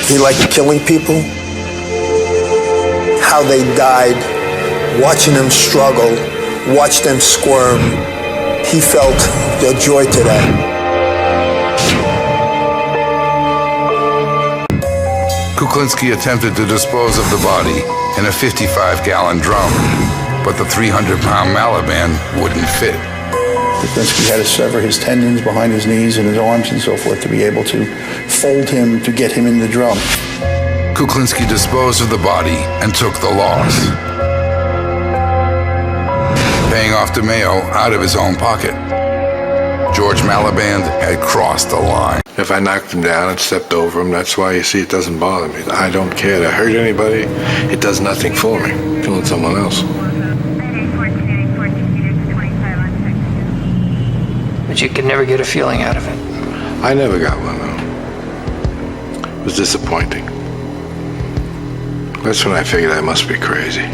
He liked killing people. How they died, watching them struggle, watch them squirm. He felt the joy to that. Kuklinski attempted to dispose of the body in a 55-gallon drum, but the 300-pound Malaban wouldn't fit. Kuklinski had to sever his tendons behind his knees and his arms and so forth to be able to fold him to get him in the drum. Kuklinski disposed of the body and took the loss, paying off DeMeo out of his own pocket. George Malaband had crossed the line. If I knocked him down and stepped over him, that's why you see it doesn't bother me. I don't care to hurt anybody. It does nothing for me. Killing someone else. But you could never get a feeling out of it. I never got one, though. It was disappointing. That's when I figured I must be crazy.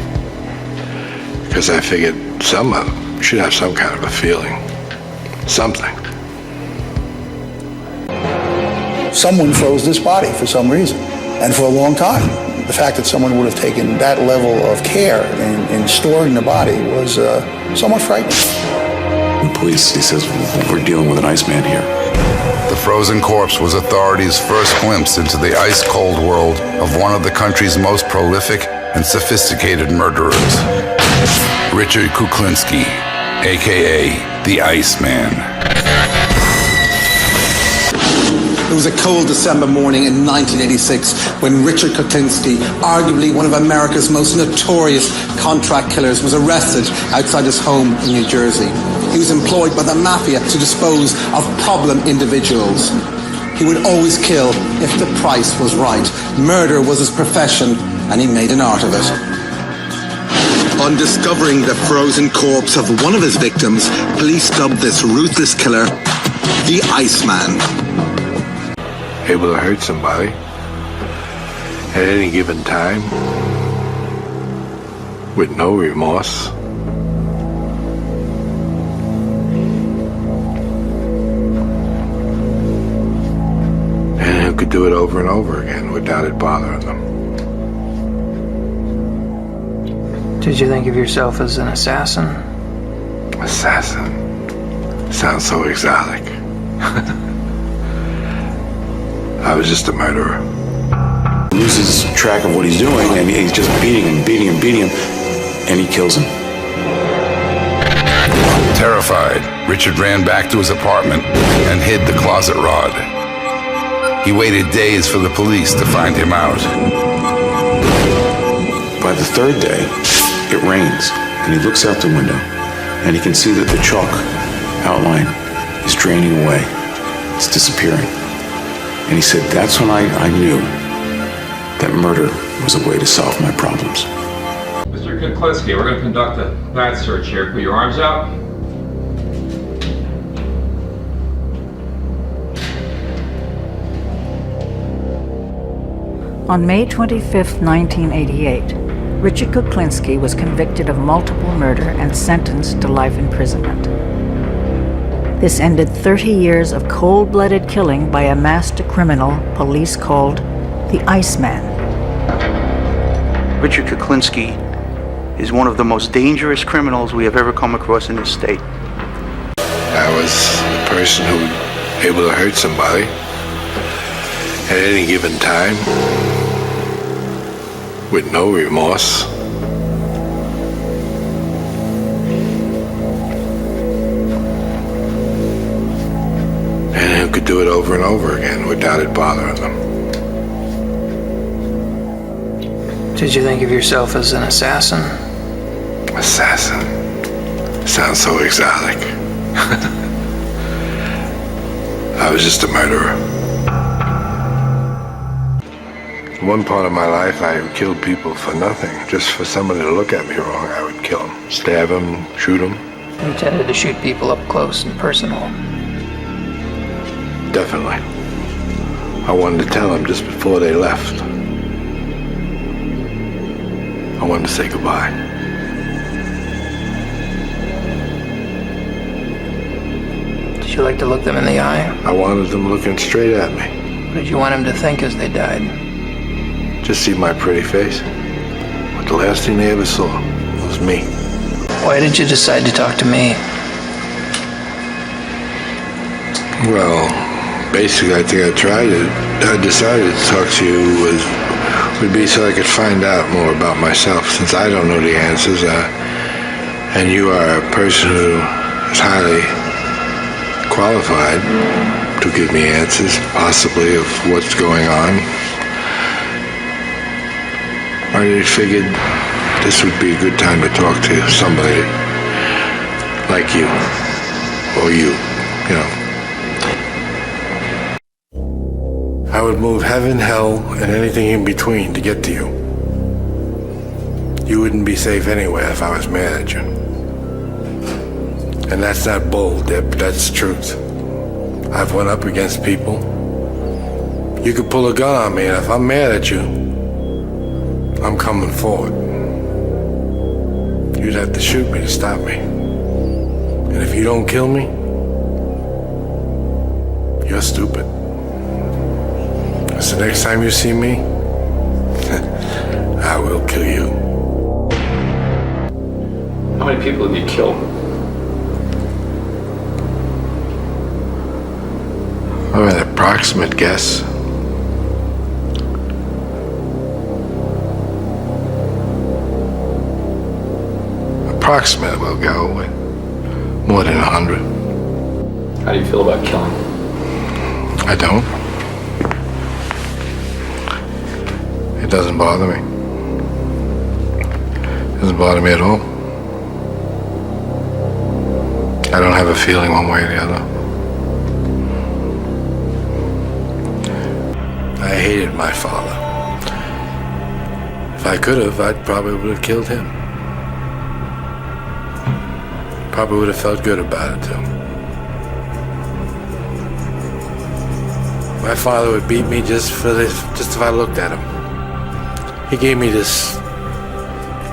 Because I figured someone should have some kind of a feeling. Something. Someone froze this body for some reason, and for a long time. The fact that someone would have taken that level of care in storing the body was somewhat frightening. The police, he says, we're dealing with an Iceman here. The frozen corpse was authorities' first glimpse into the ice-cold world of one of the country's most prolific and sophisticated murderers, Richard Kuklinski, a.k.a. the Iceman. It was a cold December morning in 1986 when Richard Kuklinski, arguably one of America's most notorious contract killers, was arrested outside his home in New Jersey. He was employed by the mafia to dispose of problem individuals. He would always kill if the price was right. Murder was his profession, and he made an art of it. On discovering the frozen corpse of one of his victims, police dubbed this ruthless killer the Iceman. Able to hurt somebody at any given time with no remorse. And who could do it over and over again without it bothering them. Did you think of yourself as an assassin? Assassin? Sounds so exotic. I was just a murderer. He loses track of what he's doing, and he's just beating him, and he kills him. Terrified, Richard ran back to his apartment and hid the closet rod. He waited days for the police to find him out. By the third day, it rains, and he looks out the window, and he can see that the chalk outline is draining away. It's disappearing. And he said, that's when I knew that murder was a way to solve my problems. Mr. Kuklinski, we're going to conduct a bat search here. Put your arms out. On May 25, 1988, Richard Kuklinski was convicted of multiple murder and sentenced to life imprisonment. This ended 30 years of cold-blooded killing by a master criminal police called the Iceman. Richard Kuklinski is one of the most dangerous criminals we have ever come across in this state. I was a person who was able to hurt somebody at any given time with no remorse. And who could do it over and over again without it bothering them. Did you think of yourself as an assassin? Assassin? Sounds so exotic. I was just a murderer. One part of my life, I killed people for nothing. Just for somebody to look at me wrong, I would kill them. Stab them, shoot them. You tended to shoot people up close and personal. Definitely. I wanted to tell them just before they left. I wanted to say goodbye. Did you like to look them in the eye? I wanted them looking straight at me. What did you want them to think as they died? just see my pretty face. But the last thing they ever saw was me. Why did you decide to talk to me? Well, basically, I think I decided to talk to you would be so I could find out more about myself, since I don't know the answers, and you are a person who is highly qualified to give me answers, possibly, of what's going on. I figured this would be a good time to talk to somebody like you, or you know. I would move heaven, hell, and anything in between to get to you. You wouldn't be safe anywhere if I was mad at you. And that's not bull, Dip, that's truth. I've went up against people. You could pull a gun on me, and if I'm mad at you, I'm coming forward. You'd have to shoot me to stop me. And if you don't kill me, you're stupid. So next time you see me, I will kill you. How many people have you killed? An approximate guess. Approximate, we'll go with more than 100. How do you feel about killing? I don't. It doesn't bother me. It doesn't bother me at all. I don't have a feeling one way or the other. I hated my father. If I could have, I probably would have killed him. Probably would have felt good about it too. My father would beat me just if I looked at him. He gave me this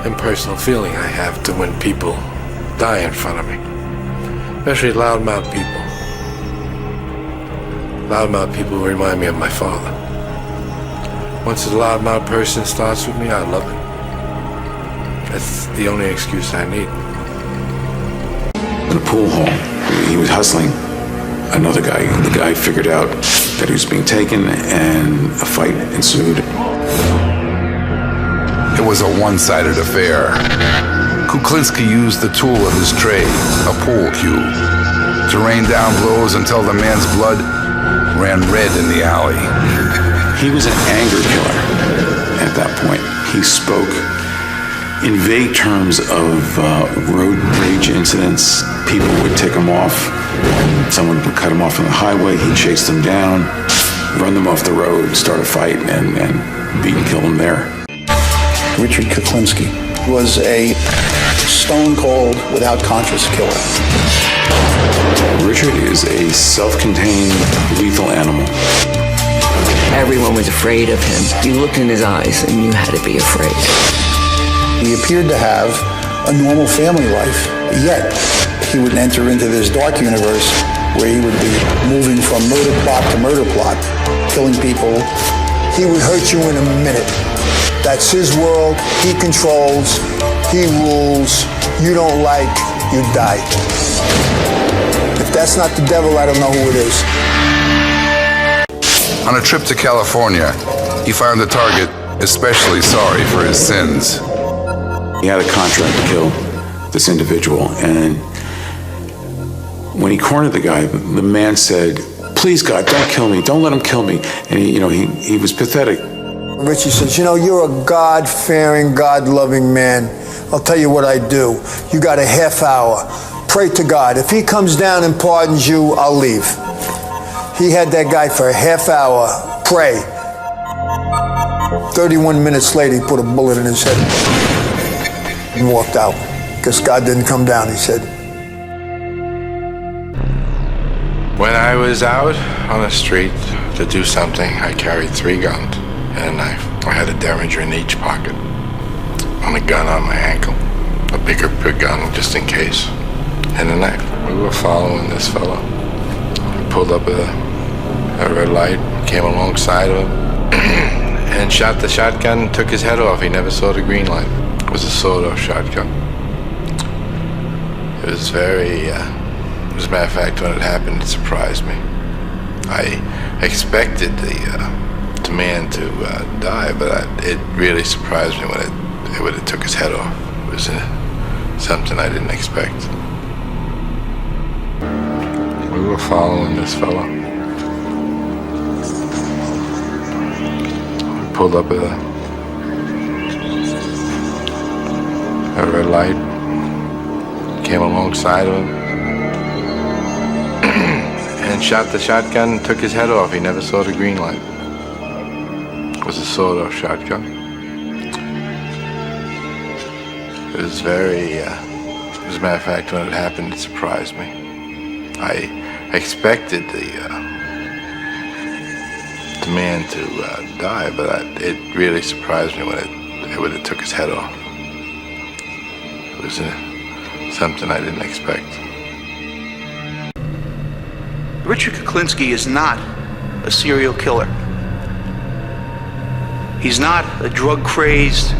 impersonal feeling I have to when people die in front of me, especially loudmouth people. Loudmouth people remind me of my father. Once a loudmouth person starts with me, I love it. That's the only excuse I need. In a pool hall, he was hustling another guy. The guy figured out that he was being taken, and a fight ensued. It was a one-sided affair. Kuklinski used the tool of his trade, a pool cue, to rain down blows until the man's blood ran red in the alley. He was an anger killer at that point. He spoke in vague terms of road rage incidents. People would tick him off. Someone would cut him off on the highway. He'd chase them down, run them off the road, start a fight, and beat and kill them there. Richard Kuklinski was a stone-cold, without-conscience killer. Richard is a self-contained, lethal animal. Everyone was afraid of him. You looked in his eyes and you had to be afraid. He appeared to have a normal family life, yet he would enter into this dark universe where he would be moving from murder plot to murder plot, killing people. He would hurt you in a minute. That's his world. He controls. He rules. You don't like, you die. If that's not the devil, I don't know who it is. On a trip to California, he found the target especially sorry for his sins. He had a contract to kill this individual, and when he cornered the guy, the man said, "Please, God, don't kill me. Don't let him kill me." And he was pathetic. Richie says, you're a God-fearing, God-loving man. I'll tell you what I do. You got a half hour. Pray to God. If he comes down and pardons you, I'll leave. He had that guy for a half hour. Pray. 31 minutes later, he put a bullet in his head and walked out. Because God didn't come down, he said. When I was out on the street to do something, I carried 3 guns and a knife. I had a Derringer in each pocket, and a gun on my ankle, a bigger gun just in case, and a knife. We were following this fellow. We pulled up at a red light, came alongside of him, and and shot the shotgun and took his head off. He never saw the green light. It was a sawed-off shotgun. It was very, as a matter of fact, when it happened, it surprised me. I expected the man to die, but it really surprised me when it took his head off. It was something I didn't expect. We were following this fella. We pulled up at a red light, came alongside of him, and shot the shotgun and took his head off. He never saw the green light. It was a sawed-off shotgun. It was very, as a matter of fact, when it happened, it surprised me. I expected the man to die, but it really surprised me when it took his head off. It was something I didn't expect. Richard Kuklinski is not a serial killer. He's not a drug-crazed,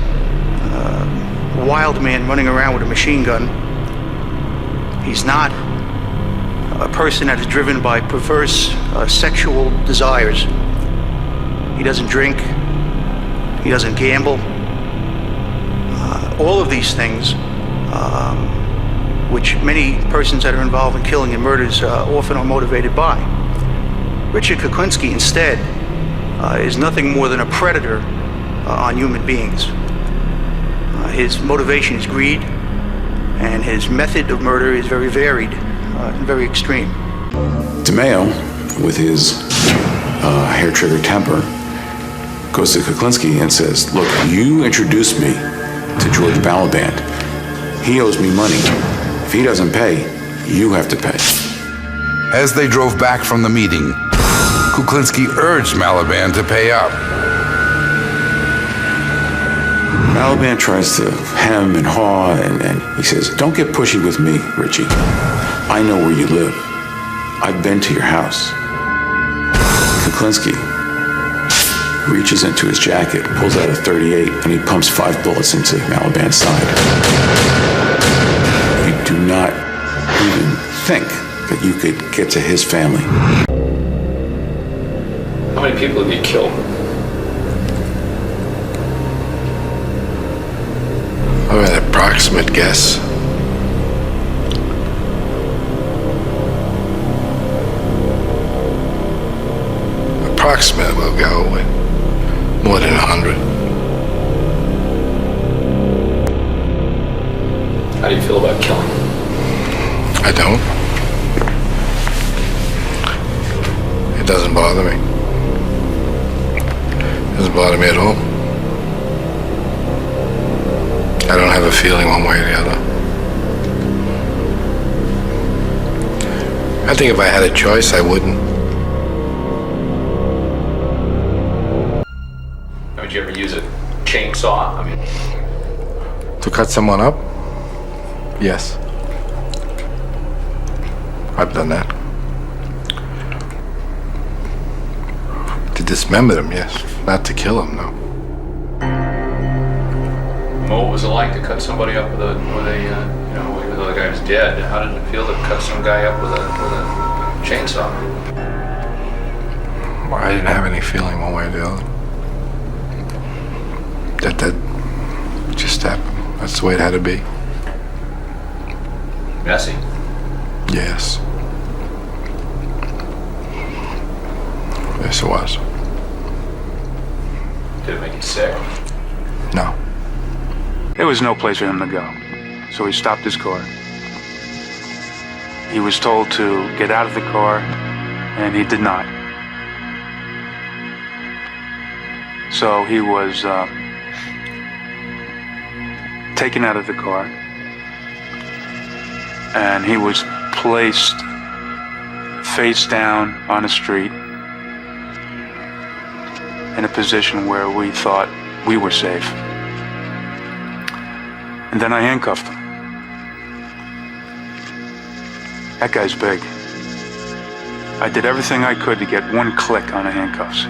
wild man running around with a machine gun. He's not a person that is driven by perverse sexual desires. He doesn't drink. He doesn't gamble. All of these things, which many persons that are involved in killing and murders often are motivated by. Richard Kuklinski, instead, is nothing more than a predator on human beings. His motivation is greed, and his method of murder is very varied and very extreme. DeMeo, with his hair-trigger temper, goes to Kuklinski and says, look, you introduced me to George Balaban. He owes me money. If he doesn't pay, you have to pay. As they drove back from the meeting, Kuklinski urged Balaban to pay up. Balaban tries to hem and haw, and he says, don't get pushy with me, Richie. I know where you live. I've been to your house. Kuklinski reaches into his jacket, pulls out a .38, and he pumps 5 bullets into Balaban's side. You do not even think that you could get to his family. How many people have you killed? Oh, an approximate guess. Approximate, we'll go with more than 100. How do you feel about killing? I don't. It doesn't bother me. It doesn't bother me at all. I don't have a feeling one way or the other. I think if I had a choice, I wouldn't. Would you ever use a chainsaw? To cut someone up? Yes. I've done that. To dismember them, yes. Not to kill them, no. What was it like to cut somebody up with a the guy was dead? How did it feel to cut some guy up with a chainsaw? Well, I didn't have any feeling one way or the other. That just happened. That's the way it had to be. Messy. Yes. Yes, it was. Did it make you sick? No. There was no place for him to go, so he stopped his car. He was told to get out of the car, and he did not. So he was taken out of the car, and he was placed face down on a street in a position where we thought we were safe. And then I handcuffed him. That guy's big. I did everything I could to get one click on the handcuffs.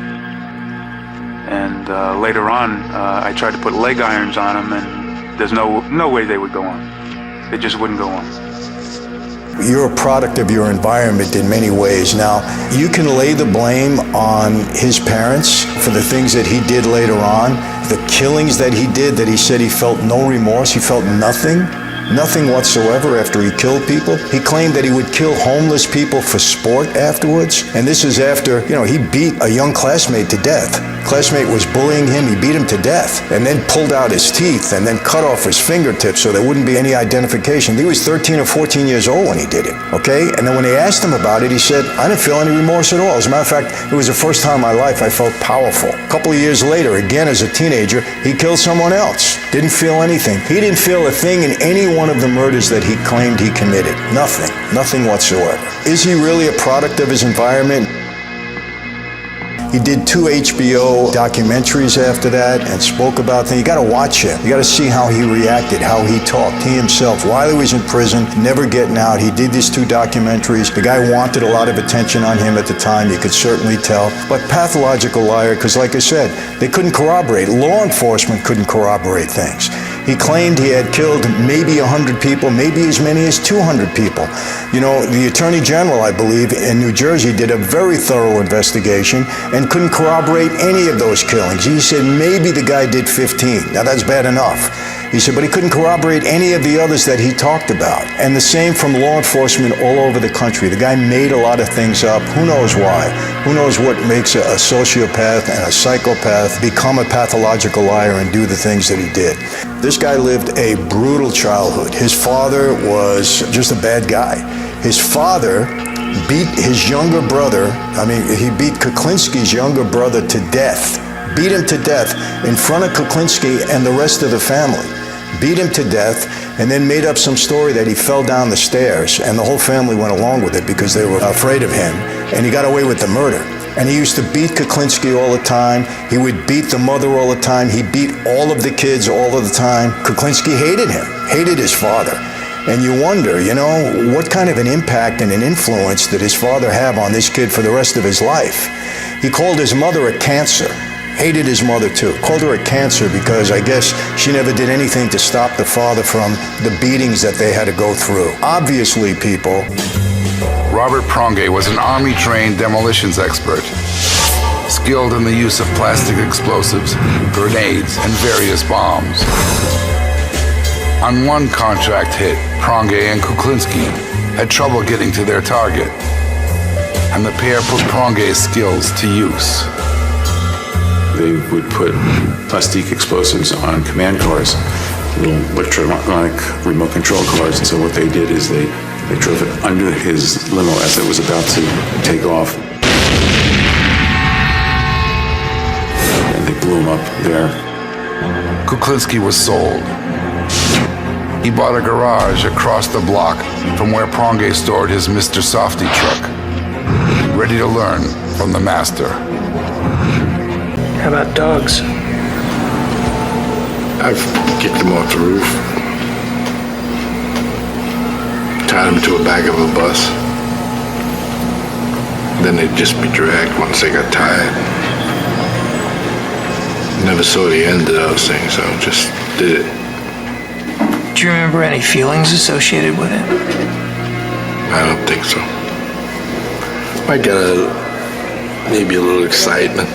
And later on, I tried to put leg irons on them, and there's no way they would go on. They just wouldn't go on. You're a product of your environment in many ways. Now, you can lay the blame on his parents for the things that he did later on, the killings that he did, that he said he felt no remorse, he felt nothing whatsoever after he killed people. He claimed that he would kill homeless people for sport afterwards. And this is after, he beat a young classmate to death. Classmate was bullying him, he beat him to death, and then pulled out his teeth and then cut off his fingertips so there wouldn't be any identification. He was 13 or 14 years old when he did it, okay? And then when they asked him about it, he said, I didn't feel any remorse at all. As a matter of fact, it was the first time in my life I felt powerful. A couple of years later, again as a teenager, he killed someone else. Didn't feel anything. He didn't feel a thing in any one of the murders that he claimed he committed. Nothing whatsoever. Is he really a product of his environment? He did 2 HBO documentaries after that and spoke about things. You got to watch him. You got to see how he reacted, how he talked. He himself, while he was in prison, never getting out, he did these 2 documentaries. The guy wanted a lot of attention on him at the time. You could certainly tell. But pathological liar, because like I said, they couldn't corroborate. Law enforcement couldn't corroborate things. He claimed he had killed maybe 100 people, maybe as many as 200 people. The Attorney General, I believe, in New Jersey did a very thorough investigation and couldn't corroborate any of those killings. He said maybe the guy did 15. Now that's bad enough. He said, but he couldn't corroborate any of the others that he talked about. And the same from law enforcement all over the country. The guy made a lot of things up. Who knows why? Who knows what makes a sociopath and a psychopath become a pathological liar and do the things that he did. This guy lived a brutal childhood. His father was just a bad guy. His father beat his younger brother, he beat Kuklinski's younger brother to death. Beat him to death in front of Kuklinski and the rest of the family. Beat him to death, and then made up some story that he fell down the stairs, and the whole family went along with it because they were afraid of him, and he got away with the murder. And he used to beat Kuklinski all the time. He would beat the mother all the time. He beat all of the kids all of the time. Kuklinski hated him, hated his father. And you wonder, what kind of an impact and an influence did his father have on this kid for the rest of his life? He called his mother a cancer. Hated his mother too. Called her a cancer because I guess she never did anything to stop the father from the beatings that they had to go through. Obviously, people. Robert Pronge was an Army-trained demolitions expert, skilled in the use of plastic explosives, grenades, and various bombs. On one contract hit, Pronge and Kuklinski had trouble getting to their target, and the pair put Pronge's skills to use. They would put plastic explosives on command cars, little electronic remote control cars. And so what they did is they drove it under his limo as it was about to take off. And they blew him up there. Kuklinski was sold. He bought a garage across the block from where Pronge stored his Mr. Softy truck, ready to learn from the master. How about dogs? I've kicked them off the roof, tied them to a back of a bus. Then they'd just be dragged once they got tired. Never saw the end of those things, so just did it. Do you remember any feelings associated with it? I don't think so. Might get maybe a little excitement.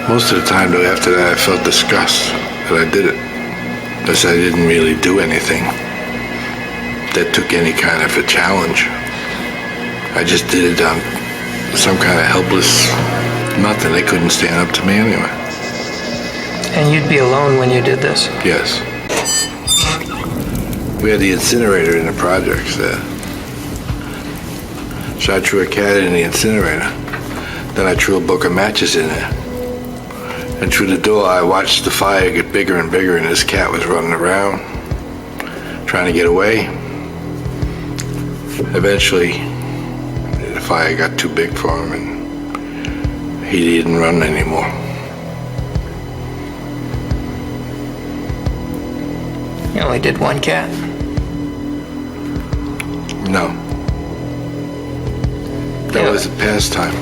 Most of the time, though, after that, I felt disgust that I did it. Because I didn't really do anything that took any kind of a challenge. I just did it on some kind of helpless nothing. They couldn't stand up to me anyway. And you'd be alone when you did this? Yes. We had the incinerator in the projects there. So I threw a cat in the incinerator. Then I threw a book of matches in there. And through the door, I watched the fire get bigger and bigger, and this cat was running around, trying to get away. Eventually, the fire got too big for him, and he didn't run anymore. You only did one cat? No. That was a pastime.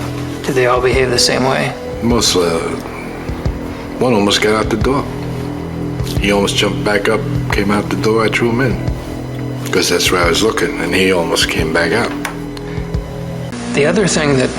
Did they all behave the same way? One almost got out the door. He almost jumped back up, came out the door, I drew him in. Because that's where I was looking, and he almost came back out. The other thing that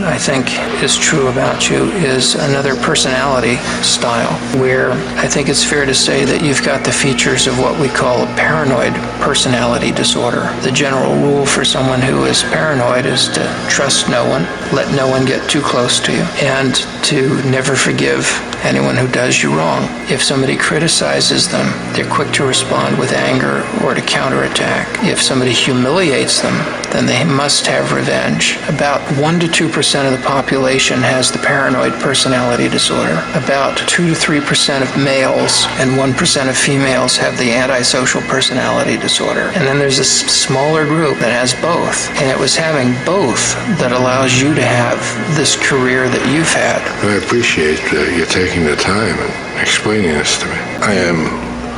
I think is true about you is another personality style, where I think it's fair to say that you've got the features of what we call a paranoid personality disorder. The general rule for someone who is paranoid is to trust no one, let no one get too close to you, and to never forgive anyone who does you wrong. If somebody criticizes them, they're quick to respond with anger or to counterattack. If somebody humiliates them, then they must have revenge. About 1 to 2% of the population has the paranoid personality disorder. About 2 to 3% of males and 1% of females have the antisocial personality disorder. And then there's a smaller group that has both. And it was having both that allows you to have this career that you've had. I appreciate you taking the time and explaining this to me. I am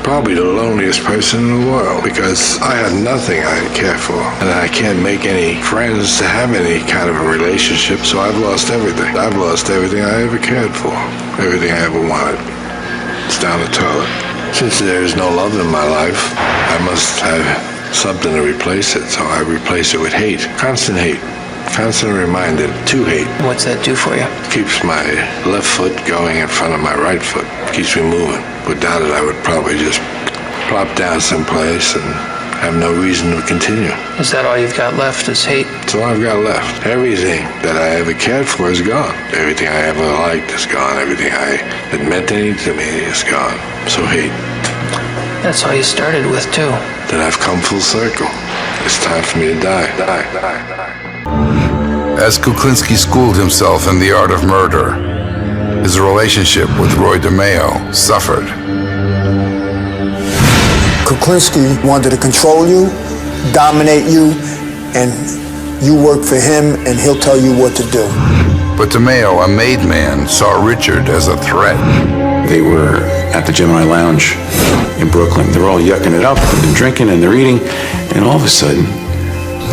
probably the loneliest person in the world because I have nothing I care for, and I can't make any friends to have any kind of a relationship, so I've lost everything. I've lost everything I ever cared for, everything I ever wanted. It's down the toilet. Since there is no love in my life, I must have something to replace it, so I replace it with hate. Constant hate. Constantly reminded to hate. What's that do for you? Keeps my left foot going in front of my right foot. Keeps me moving. Without it, I would probably just plop down someplace and have no reason to continue. Is that all you've got left is hate? That's all I've got left. Everything that I ever cared for is gone. Everything I ever liked is gone. Everything that meant anything to me is gone. So hate. That's all you started with, too. Then I've come full circle. It's time for me to die. As Kuklinski schooled himself in the art of murder, his relationship with Roy DeMeo suffered. Kuklinski wanted to control you, dominate you, and you work for him and he'll tell you what to do. But DeMeo, a made man, saw Richard as a threat. They were at the Gemini Lounge in Brooklyn. They're all yucking it up, and they're drinking and they're eating, and all of a sudden,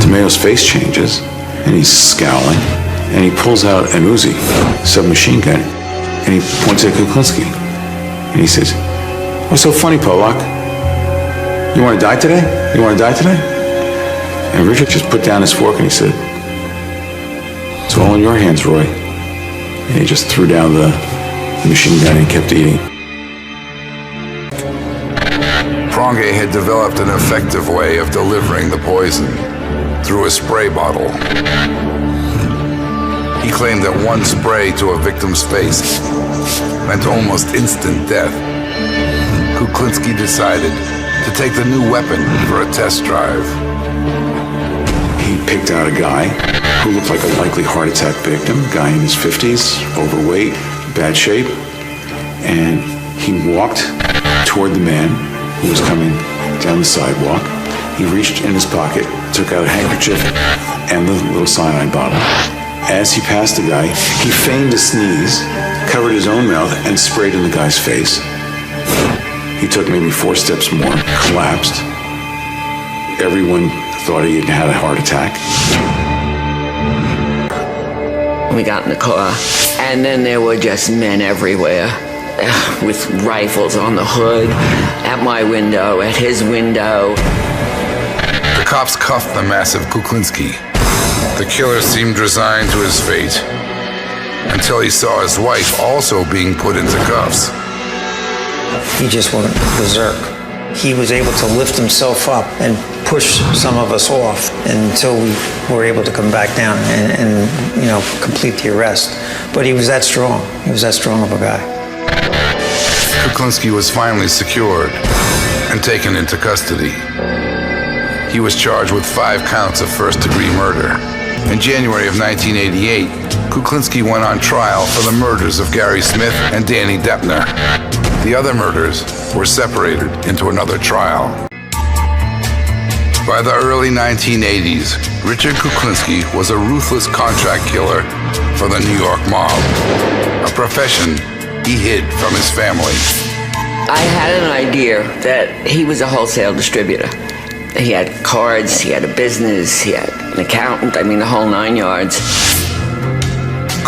DeMeo's face changes, and he's scowling, and he pulls out an Uzi, submachine gun, and he points at Kuklinski, and he says, "What's so funny, Polak? You want to die today? You want to die today?" And Richard just put down his fork and he said, "It's all in your hands, Roy." And he just threw down the machine gun and kept eating. Pronge had developed an effective way of delivering the poison through a spray bottle. He claimed that one spray to a victim's face meant almost instant death. Kuklinski decided to take the new weapon for a test drive. He picked out a guy who looked like a likely heart attack victim, guy in his 50s, overweight, bad shape, and he walked toward the man who was coming down the sidewalk. He reached in his pocket, took out a handkerchief and the little cyanide bottle. As he passed the guy, he feigned a sneeze, covered his own mouth, and sprayed in the guy's face. He took maybe 4 steps more, collapsed. Everyone thought he had had a heart attack. We got in the car, and then there were just men everywhere, with rifles on the hood, at my window, at his window. The cops cuffed the massive Kuklinski. The killer seemed resigned to his fate until he saw his wife also being put into cuffs. He just went berserk. He was able to lift himself up and push some of us off until we were able to come back down and complete the arrest. But he was that strong. He was that strong of a guy. Kuklinski was finally secured and taken into custody. He was charged with 5 counts of first-degree murder. In January of 1988, Kuklinski went on trial for the murders of Gary Smith and Danny Deppner. The other murders were separated into another trial. By the early 1980s, Richard Kuklinski was a ruthless contract killer for the New York mob, a profession he hid from his family. I had an idea that he was a wholesale distributor. He had cards, he had a business, he had an accountant, the whole 9 yards.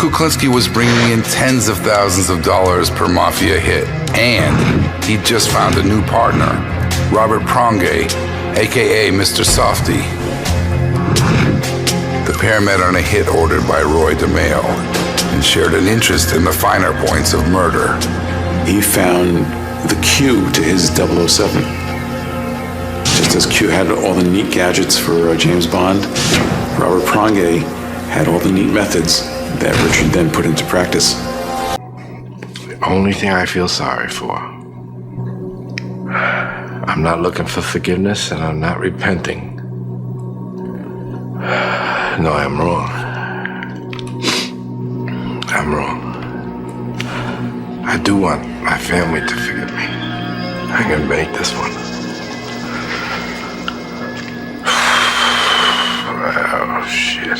Kuklinski was bringing in tens of thousands of dollars per mafia hit, and he'd just found a new partner, Robert Pronge, aka Mr. Softy. The pair met on a hit ordered by Roy DeMeo and shared an interest in the finer points of murder. He found the cue to his 007. Just as Q had all the neat gadgets for James Bond, Robert Pronge had all the neat methods that Richard then put into practice. The only thing I feel sorry for. I'm not looking for forgiveness and I'm not repenting. No, I'm wrong. I'm wrong. I do want my family to forgive me. I'm gonna make this one. Oh, shit.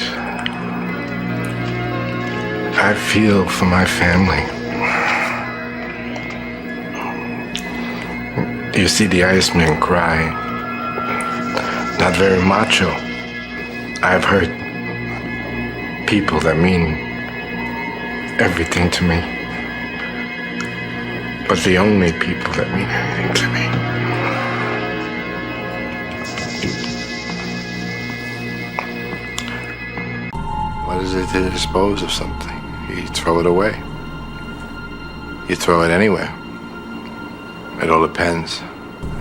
I feel for my family. You see the ICEMAN cry. Not very macho. I've heard people that mean everything to me. But the only people that mean anything to me. What is it to dispose of something? You throw it away. You throw it anywhere. It all depends.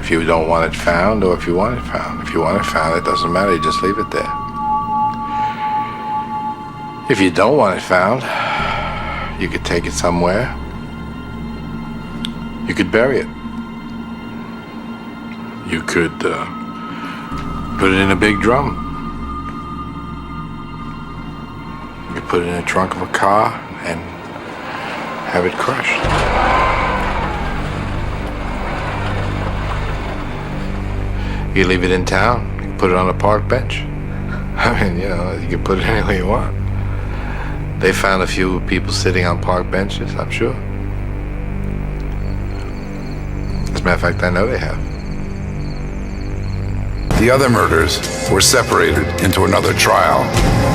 If you don't want it found or if you want it found. If you want it found, it doesn't matter. You just leave it there. If you don't want it found, you could take it somewhere. You could bury it. You could put it in a big drum. You could put it in the trunk of a car and have it crushed. You leave it in town, you can put it on a park bench. I mean, you know, you can put it anywhere you want. They found a few people sitting on park benches, I'm sure. As a matter of fact, I know they have. The other murders were separated into another trial.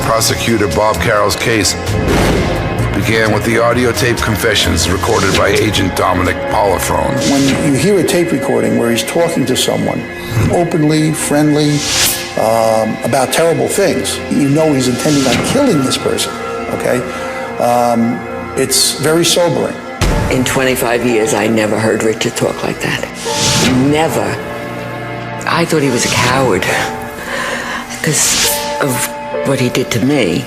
Prosecutor Bob Carroll's case began with the audio tape confessions recorded by Agent Dominic Polifrone. When you hear a tape recording where he's talking to someone openly, friendly, about terrible things, you know he's intending on killing this person, okay? It's very sobering. In 25 years, I never heard Richard talk like that. Never. I thought he was a coward because of what he did to me.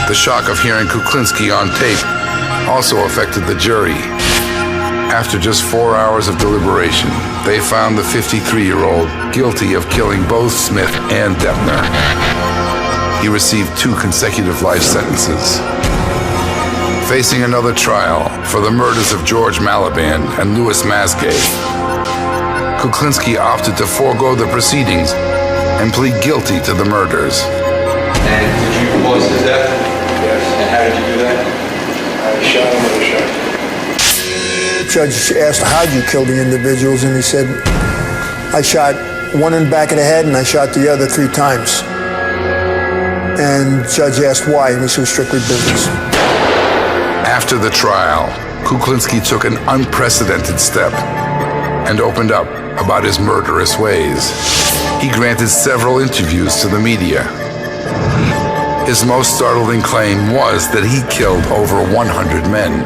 The shock of hearing Kuklinski on tape also affected the jury. After just 4 hours of deliberation, they found the 53-year-old guilty of killing both Smith and Deppner. He received 2 consecutive life sentences. Facing another trial for the murders of George Maliband and Louis Masgay, Kuklinski opted to forego the proceedings and plead guilty to the murders. And did you cause his death? Yes. And how did you do that? I shot him with a shotgun. The judge asked, how'd you kill the individuals? And he said, I shot one in the back of the head and I shot the other 3 times. And the judge asked why, and he said, strictly business. After the trial, Kuklinski took an unprecedented step and opened up about his murderous ways. He granted several interviews to the media. His most startling claim was that he killed over 100 men.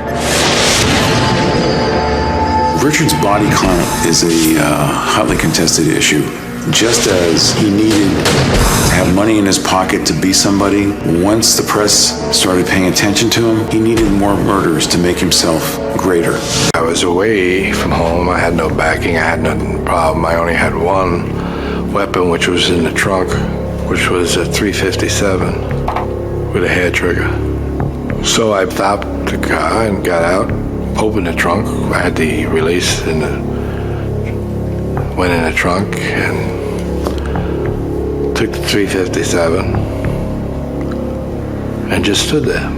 Richard's body count is a hotly contested issue. Just as he needed to have money in his pocket to be somebody, once the press started paying attention to him, he needed more murders to make himself greater. I was away from home. I had no backing. I had no problem. I only had one weapon, which was in the trunk, which was a .357 with a hair trigger. So I stopped the car and got out, opened the trunk. I had the release in went in the trunk and took the .357 and just stood there.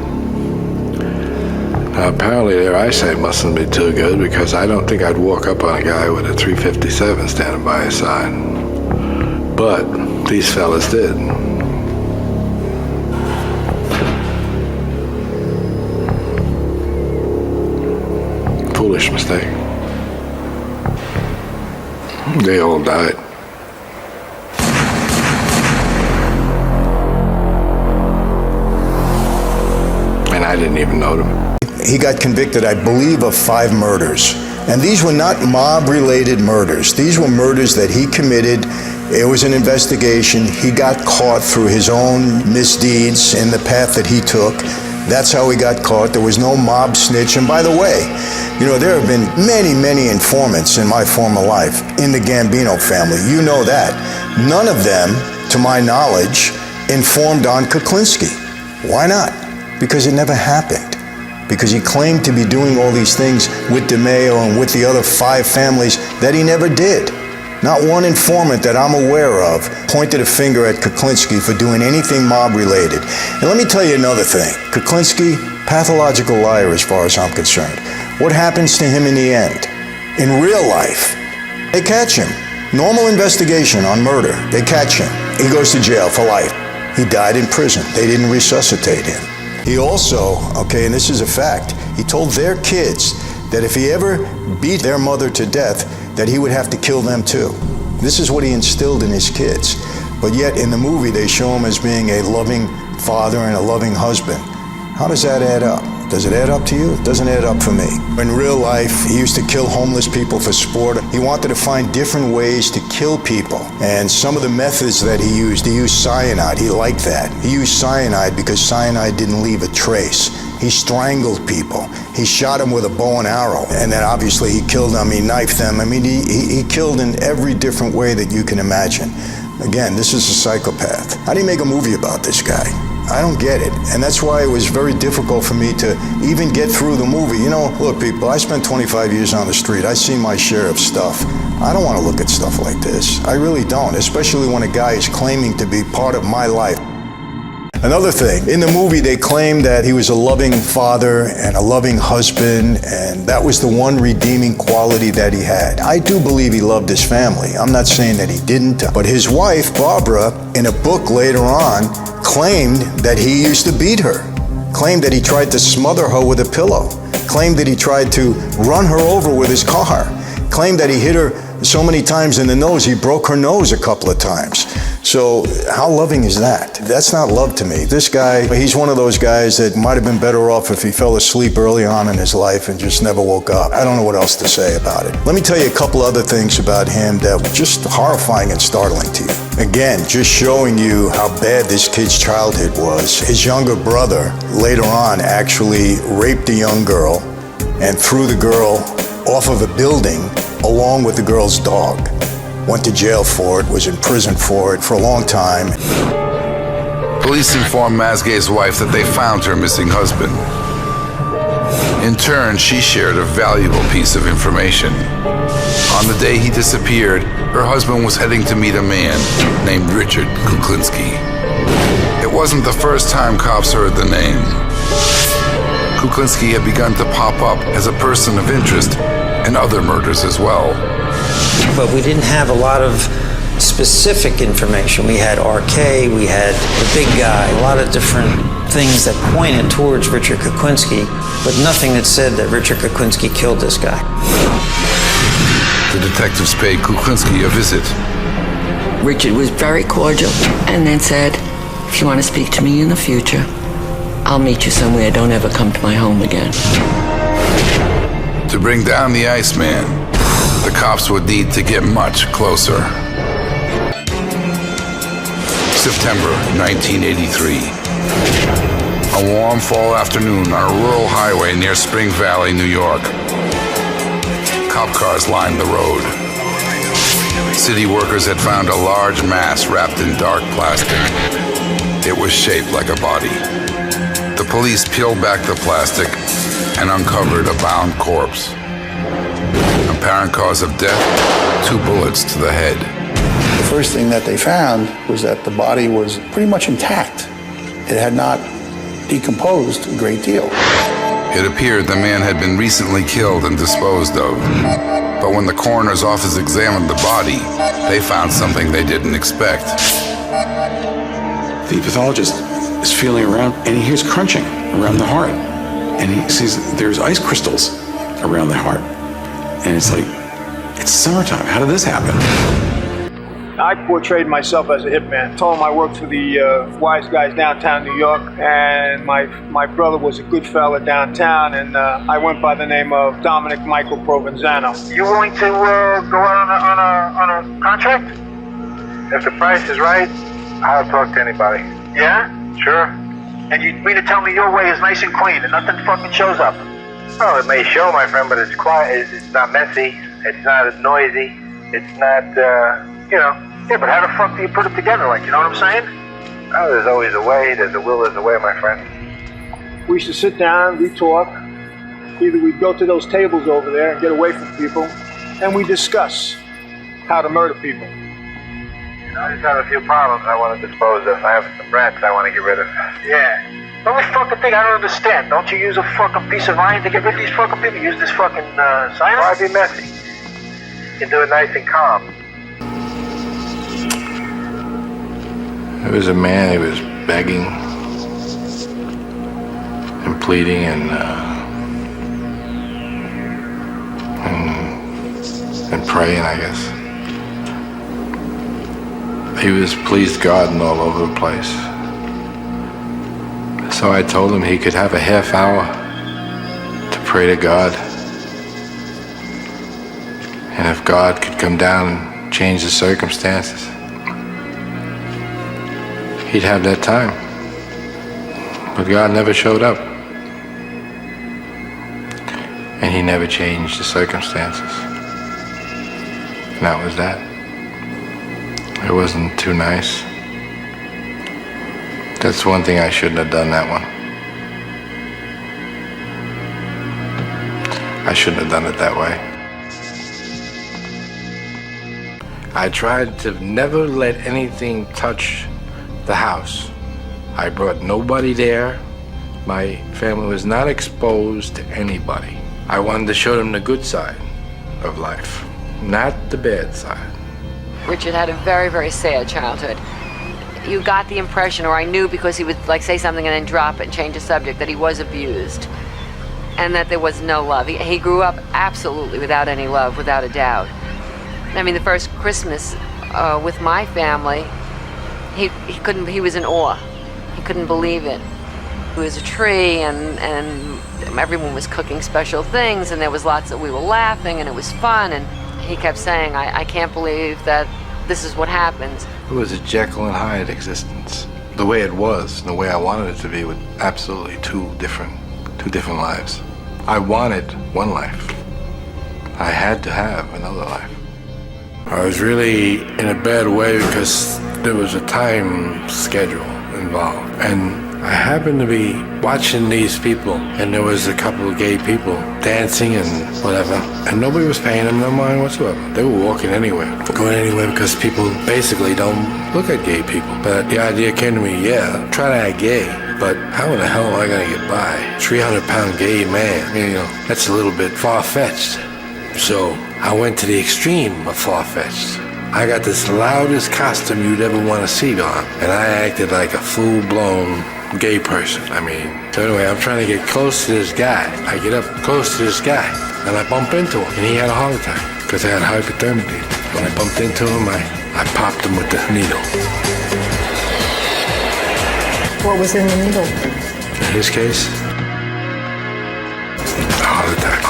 Now, apparently their eyesight mustn't be too good because I don't think I'd walk up on a guy with a .357 standing by his side. But these fellas did. foolish mistake. They all died. And I didn't even know them. He got convicted, I believe, of 5 murders. And these were not mob-related murders. These were murders that he committed. It was an investigation. He got caught through his own misdeeds in the path that he took. That's how he got caught. There was no mob snitch. And by the way, you know, there have been many, many informants in my former life in the Gambino family. You know that. None of them, to my knowledge, informed on Kuklinski. Why not? Because it never happened. Because he claimed to be doing all these things with DeMeo and with the other 5 families that he never did. Not one informant that I'm aware of pointed a finger at Kuklinski for doing anything mob-related. And let me tell you another thing. Kuklinski, pathological liar as far as I'm concerned. What happens to him in the end? In real life, they catch him. Normal investigation on murder. They catch him. He goes to jail for life. He died in prison. They didn't resuscitate him. He also, okay, and this is a fact, he told their kids that if he ever beat their mother to death, that he would have to kill them too. This is what he instilled in his kids. But yet in the movie, they show him as being a loving father and a loving husband. How does that add up? Does it add up to you? It doesn't add up for me. In real life, he used to kill homeless people for sport. He wanted to find different ways to kill people. And some of the methods that he used cyanide. He liked that. He used cyanide because cyanide didn't leave a trace. He strangled people. He shot them with a bow and arrow. And then obviously he killed them, he knifed them. I mean, he killed in every different way that you can imagine. Again, this is a psychopath. How do you make a movie about this guy? I don't get it. And that's why it was very difficult for me to even get through the movie. You know, look, people, I spent 25 years on the street. I've seen my share of stuff. I don't want to look at stuff like this. I really don't, especially when a guy is claiming to be part of my life. Another thing, in the movie they claimed that he was a loving father and a loving husband, and that was the one redeeming quality that he had. I do believe he loved his family. I'm not saying that he didn't, but his wife, Barbara, in a book later on, claimed that he used to beat her, claimed that he tried to smother her with a pillow, claimed that he tried to run her over with his car, claimed that he hit her so many times in the nose, he broke her nose a couple of times. So how loving is that? That's not love to me. This guy, he's one of those guys that might have been better off if he fell asleep early on in his life and just never woke up. I don't know what else to say about it. Let me tell you a couple other things about him that were just horrifying and startling to you. Again, just showing you how bad this kid's childhood was. His younger brother, later on, actually raped a young girl and threw the girl off of a building along with the girl's dog. Went to jail for it, was in prison for it for a long time. Police informed Mazgay's wife that they found her missing husband. In turn, she shared a valuable piece of information. On the day he disappeared, her husband was heading to meet a man named Richard Kuklinski. It wasn't the first time cops heard the name. Kuklinski had begun to pop up as a person of interest in other murders as well. But we didn't have a lot of specific information. We had RK, we had the big guy, a lot of different things that pointed towards Richard Kuklinski, but nothing that said that Richard Kuklinski killed this guy. The detectives paid Kuklinski a visit. Richard was very cordial and then said, if you want to speak to me in the future, I'll meet you somewhere. Don't ever come to my home again. To bring down the Iceman, the cops would need to get much closer. September 1983. A warm fall afternoon on a rural highway near Spring Valley, New York. Cop cars lined the road. City workers had found a large mass wrapped in dark plastic. It was shaped like a body. The police peeled back the plastic and uncovered a bound corpse. Apparent cause of death, 2 bullets to the head. The first thing that they found was that the body was pretty much intact. It had not decomposed a great deal. It appeared the man had been recently killed and disposed of. But when the coroner's office examined the body, they found something they didn't expect. The pathologist is feeling around and he hears crunching around the heart. And he sees there's ice crystals around the heart. And it's like, it's summertime. How did this happen? I portrayed myself as a hitman. Told him I worked for the wise guys downtown New York, and my brother was a good fella downtown, and I went by the name of Dominic Michael Provenzano. You willing to go out on a contract? If the price is right, I'll talk to anybody. Yeah? Sure. And you mean to tell me your way is nice and clean and nothing fucking shows up? Well, it may show, my friend, but it's quiet. It's not messy. It's not noisy. It's not, Yeah, but how the fuck do you put it together, like, you know what I'm saying? Oh, there's always a way. There's a will, there's a way, my friend. We used to sit down, we talk. Either we'd go to those tables over there and get away from people, and we discuss how to murder people. I just have a few problems I want to dispose of. I have some rats I want to get rid of. Yeah. The only fucking thing I don't understand, don't you use a fucking piece of iron to get rid of these fucking people? Use this fucking cyanide? Why be messy? You can do it nice and calm. There was a man, he was begging and pleading and praying, I guess. He was pleased God and all over the place. So I told him he could have a half hour to pray to God. And if God could come down and change the circumstances, he'd have that time. But God never showed up. And he never changed the circumstances. And that was that. It wasn't too nice. That's one thing I shouldn't have done, that one. I shouldn't have done it that way. I tried to never let anything touch the house. I brought nobody there. My family was not exposed to anybody. I wanted to show them the good side of life, not the bad side. Richard had a very, very sad childhood. You got the impression, or I knew because he would like say something and then drop it and change the subject, that he was abused and that there was no love. He grew up absolutely without any love, without a doubt. I mean, the first Christmas with my family, he was in awe. He couldn't believe it. It was a tree and everyone was cooking special things and there was lots of, we were laughing and it was fun, and he kept saying, I can't believe that this is what happens. It was a Jekyll and Hyde existence. The way it was, and the way I wanted it to be, with absolutely two different lives. I wanted one life. I had to have another life. I was really in a bad way because there was a time schedule involved. And I happened to be watching these people, and there was a couple of gay people dancing and whatever, and nobody was paying them no mind whatsoever. They were walking anywhere, going anywhere, because people basically don't look at gay people. But the idea came to me, yeah, try to act gay, but how in the hell am I gonna get by? 300-pound gay man, that's a little bit far-fetched. So I went to the extreme of far-fetched. I got this loudest costume you'd ever want to see on, and I acted like a full-blown gay person. So anyway, I'm trying to get close to this guy. I get up close to this guy, and I bump into him, and he had a heart attack because I had hypothermia. When I bumped into him, I popped him with the needle. What was in the needle? In his case, a heart attack.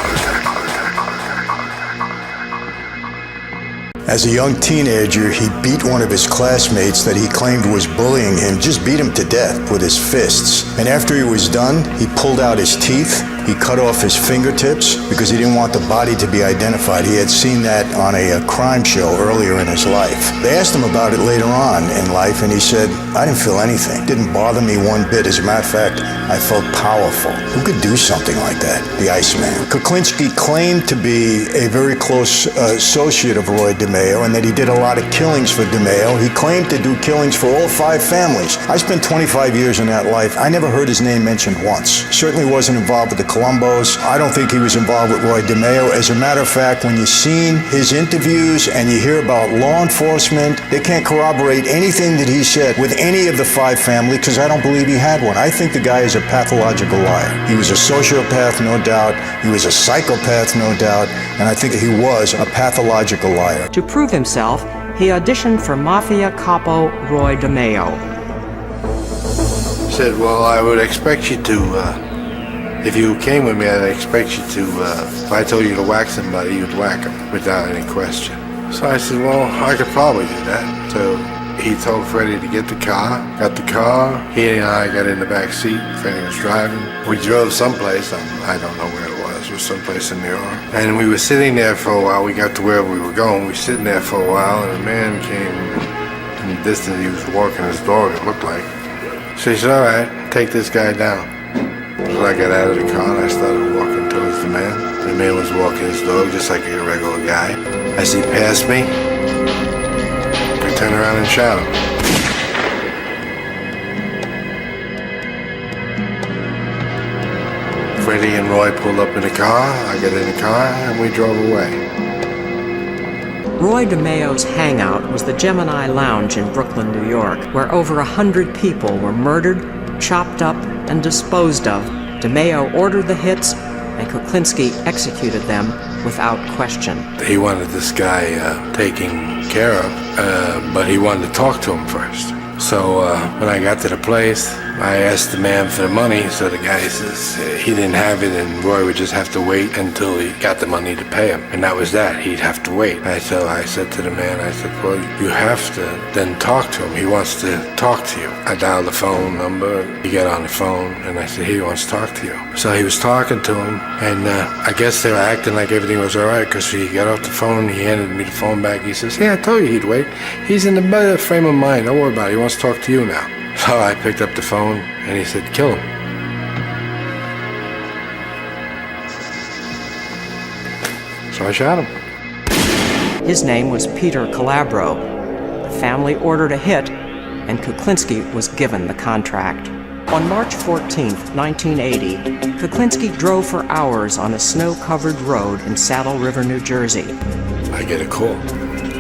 As a young teenager, he beat one of his classmates that he claimed was bullying him, just beat him to death with his fists. And after he was done, he pulled out his teeth, he cut off his fingertips because he didn't want the body to be identified. He had seen that on a crime show earlier in his life. They asked him about it later on in life, and he said, I didn't feel anything. It didn't bother me one bit. As a matter of fact, I felt powerful. Who could do something like that? The ICEMAN. Kuklinski claimed to be a very close associate of Roy DeMeo, and that he did a lot of killings for DeMeo. He claimed to do killings for all 5 families. I spent 25 years in that life. I never heard his name mentioned once. Certainly wasn't involved with the Columbos. I don't think he was involved with Roy DeMeo. As a matter of fact, when you've seen his interviews and you hear about law enforcement, they can't corroborate anything that he said with any of the Five family because I don't believe he had one. I think the guy is a pathological liar. He was a sociopath, no doubt. He was a psychopath, no doubt. And I think he was a pathological liar. To prove himself, he auditioned for Mafia capo Roy DeMeo. Said, well, I would expect you to, if you came with me, I'd expect you to, if I told you to whack somebody, you'd whack them without any question. So I said, well, I could probably do that. So he told Freddie to get the car, got the car. He and I got in the back seat. Freddie was driving. We drove someplace, I don't know where it was someplace in New York. And we were sitting there for a while. We got to wherever we were going. We were sitting there for a while, and a man came in the distance. He was walking his dog, it looked like. So he said, all right, take this guy down. So I got out of the car, and I started walking towards the man. The man was walking his dog just like a regular guy. As he passed me, I turned around and shot him. Freddie and Roy pulled up in the car, I got in the car, and we drove away. Roy DeMeo's hangout was the Gemini Lounge in Brooklyn, New York, where over 100 people were murdered, chopped up, and disposed of. DeMeo ordered the hits, and Kuklinski executed them without question. He wanted this guy taken care of, but he wanted to talk to him first. So when I got to the place, I asked the man for the money, so the guy says he didn't have it and Roy would just have to wait until he got the money to pay him. And that was that, he'd have to wait. So I said to the man, I said, well, you have to then talk to him. He wants to talk to you. I dialed the phone number, he got on the phone, and I said, he wants to talk to you. So he was talking to him, and I guess they were acting like everything was all right, because he got off the phone, he handed me the phone back, he says, yeah, I told you he'd wait. He's in the better frame of mind, don't worry about it, he wants to talk to you now. So I picked up the phone, and he said, kill him. So I shot him. His name was Peter Calabro. The family ordered a hit, and Kuklinski was given the contract. On March 14, 1980, Kuklinski drove for hours on a snow-covered road in Saddle River, New Jersey. I get a call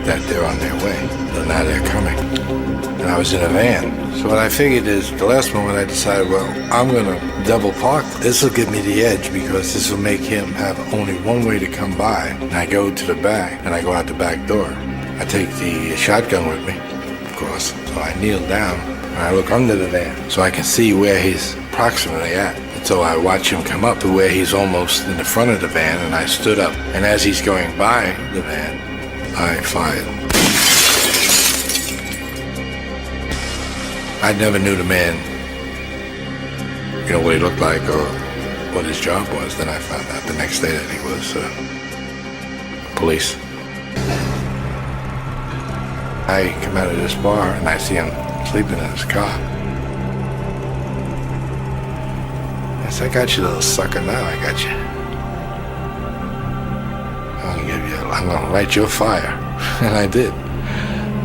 that they're on their way, and now they're coming. And I was in a van. So what I figured is, the last moment I decided, well, I'm gonna double park. This will give me the edge because this will make him have only one way to come by. And I go to the back, and I go out the back door. I take the shotgun with me, of course. So I kneel down, and I look under the van so I can see where he's approximately at. And so I watch him come up to where he's almost in the front of the van, and I stood up. And as he's going by the van, I fired. I never knew the man, what he looked like or what his job was. Then I found out the next day that he was police. I come out of this bar and I see him sleeping in his car. I said, I got you, little sucker, now I got you. I'm gonna light your fire. And I did.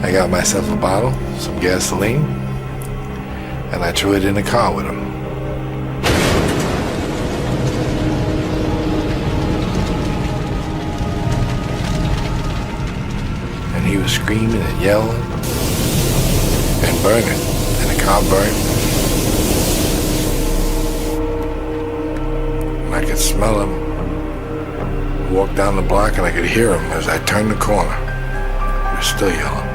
I got myself a bottle, some gasoline, and I threw it in the car with him. And he was screaming and yelling and burning, and the car burned. And I could smell him. Walked down the block and I could hear him as I turned the corner. He was still yelling.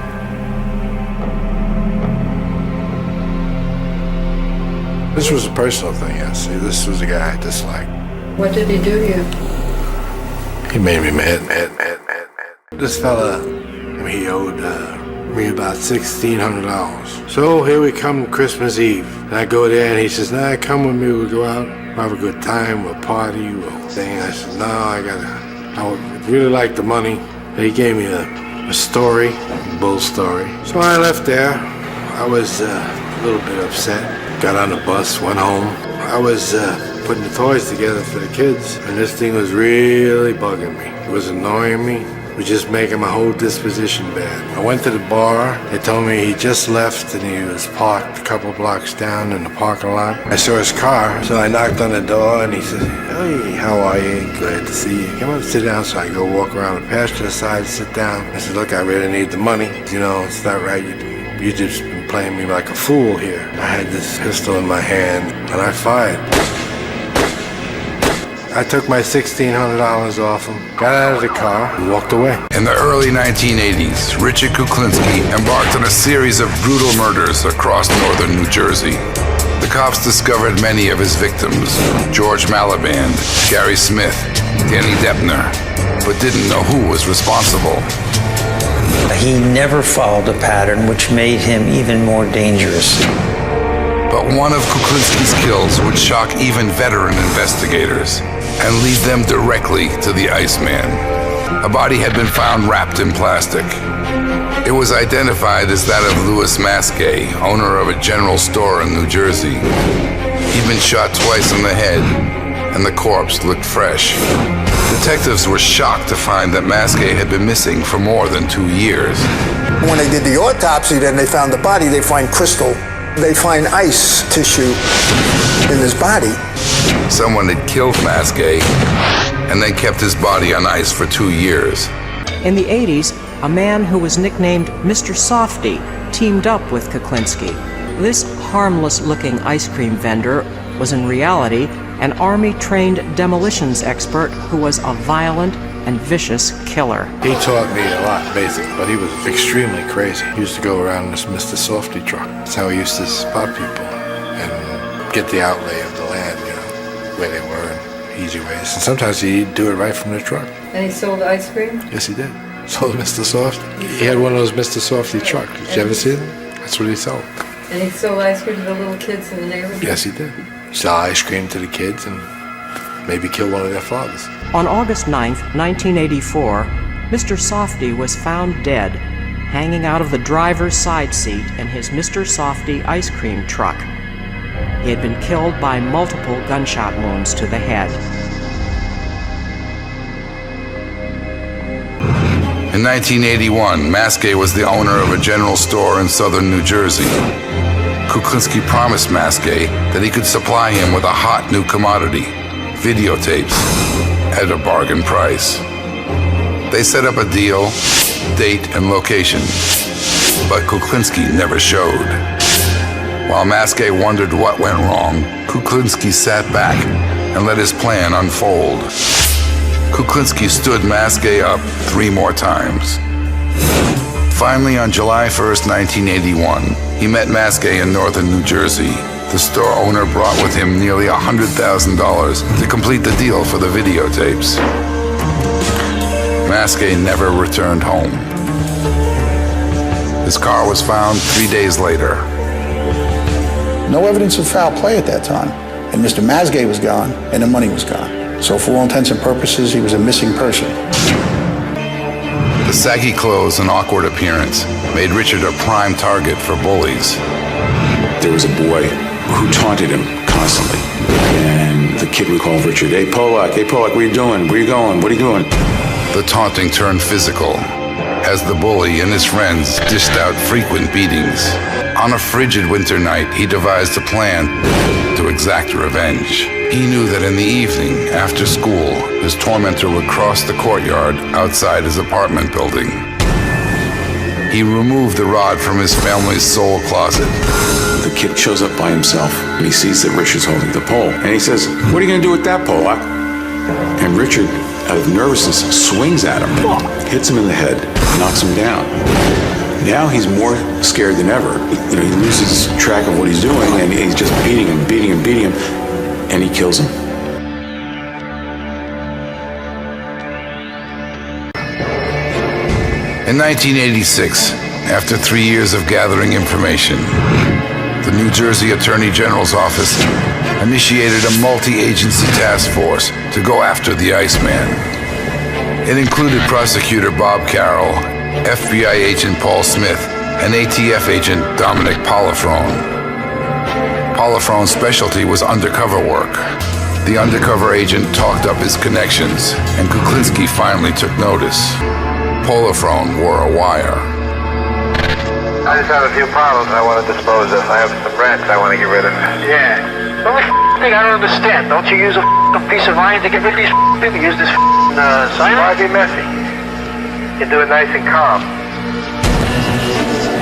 This was a personal thing, yes. See, this was a guy I disliked. What did he do to you? He made me mad. This fella, he owed me about $1,600. So here we come Christmas Eve. And I go there and he says, nah, come with me, we'll go out, we'll have a good time, we'll party, we'll thing. I said, no, I would really like the money. And he gave me a story, a bull story. So I left there. I was a little bit upset. Got on the bus, went home. I was putting the toys together for the kids, and this thing was really bugging me. It was annoying me. would just make him a whole disposition bad. I went to the bar. They told me he just left and he was parked a couple blocks down in the parking lot. I saw his car, so I knocked on the door and he said, "Hey, how are you? Glad to see you. Come up, sit down." So I go walk around the passenger side, sit down. I said, "Look, I really need the money. You know, it's not right. You just been playing me like a fool here." I had this pistol in my hand and I fired. I took my $1,600 off him, got out of the car, and walked away. In the early 1980s, Richard Kuklinski embarked on a series of brutal murders across northern New Jersey. The cops discovered many of his victims, George Maliband, Gary Smith, Danny Deppner, but didn't know who was responsible. He never followed a pattern, which made him even more dangerous. But one of Kuklinski's kills would shock even veteran investigators and lead them directly to the Iceman. A body had been found wrapped in plastic. It was identified as that of Louis Maskey, owner of a general store in New Jersey. He'd been shot twice in the head, and the corpse looked fresh. Detectives were shocked to find that Maskey had been missing for more than 2 years. When they did the autopsy, then they found the body, they find crystal. They find ice tissue in his body. Someone had killed Maskey and then kept his body on ice for 2 years. In the 80s, a man who was nicknamed Mr. Softy teamed up with Kuklinski. This harmless-looking ice cream vendor was in reality an Army-trained demolitions expert who was a violent and vicious killer. He taught me a lot, basically, but he was extremely crazy. He used to go around in this Mr. Softy truck. That's how he used to spot people and get the outlay of the land, you know, where they were in easy ways. And sometimes he'd do it right from the truck. And he sold ice cream? Yes, he did. Sold Mr. Softy. He had one of those Mr. Softy trucks. Did you ever see them? That's what he sold. And he sold ice cream to the little kids in the neighborhood? Yes, he did. Sell ice cream to the kids and maybe kill one of their fathers. On August 9, 1984, Mr. Softy was found dead, hanging out of the driver's side seat in his Mr. Softy ice cream truck. He had been killed by multiple gunshot wounds to the head. In 1981, Maskey was the owner of a general store in southern New Jersey. Kuklinski promised Maskey that he could supply him with a hot new commodity, videotapes, at a bargain price. They set up a deal, date, and location, but Kuklinski never showed. While Maskey wondered what went wrong, Kuklinski sat back and let his plan unfold. Kuklinski stood Maskey up 3 more times. Finally, on July 1st, 1981, he met Maskey in northern New Jersey. The store owner brought with him nearly $100,000 to complete the deal for the videotapes. Maskey never returned home. His car was found 3 days later. No evidence of foul play at that time. And Mr. Maskey was gone, and the money was gone. So for all intents and purposes, he was a missing person. The saggy clothes and awkward appearance made Richard a prime target for bullies. There was a boy who taunted him constantly. And the kid would call Richard, hey Polak, what are you doing? Where are you going? What are you doing? The taunting turned physical as the bully and his friends dished out frequent beatings. On a frigid winter night, he devised a plan to exact revenge. He knew that in the evening, after school, his tormentor would cross the courtyard outside his apartment building. He removed the rod from his family's soul closet. The kid shows up by himself, and he sees that Richard's holding the pole. And he says, what are you going to do with that pole? And Richard, out of nervousness, swings at him, hits him in the head, knocks him down. Now he's more scared than ever. He loses track of what he's doing, and he's just beating him, and he kills him. In 1986, after 3 years of gathering information, the New Jersey Attorney General's office initiated a multi-agency task force to go after the Iceman. It included prosecutor Bob Carroll, FBI agent Paul Smith, and ATF agent Dominic Polifrone. Polifrone's specialty was undercover work. The undercover agent talked up his connections, and Kuklinski finally took notice. Polifrone wore a wire. I just have a few problems I want to dispose of. I have some rats I want to get rid of. Yeah. The only thing I don't understand, don't you use a piece of iron to get rid of these people? You use this cyanide? Why be messy? You do it nice and calm.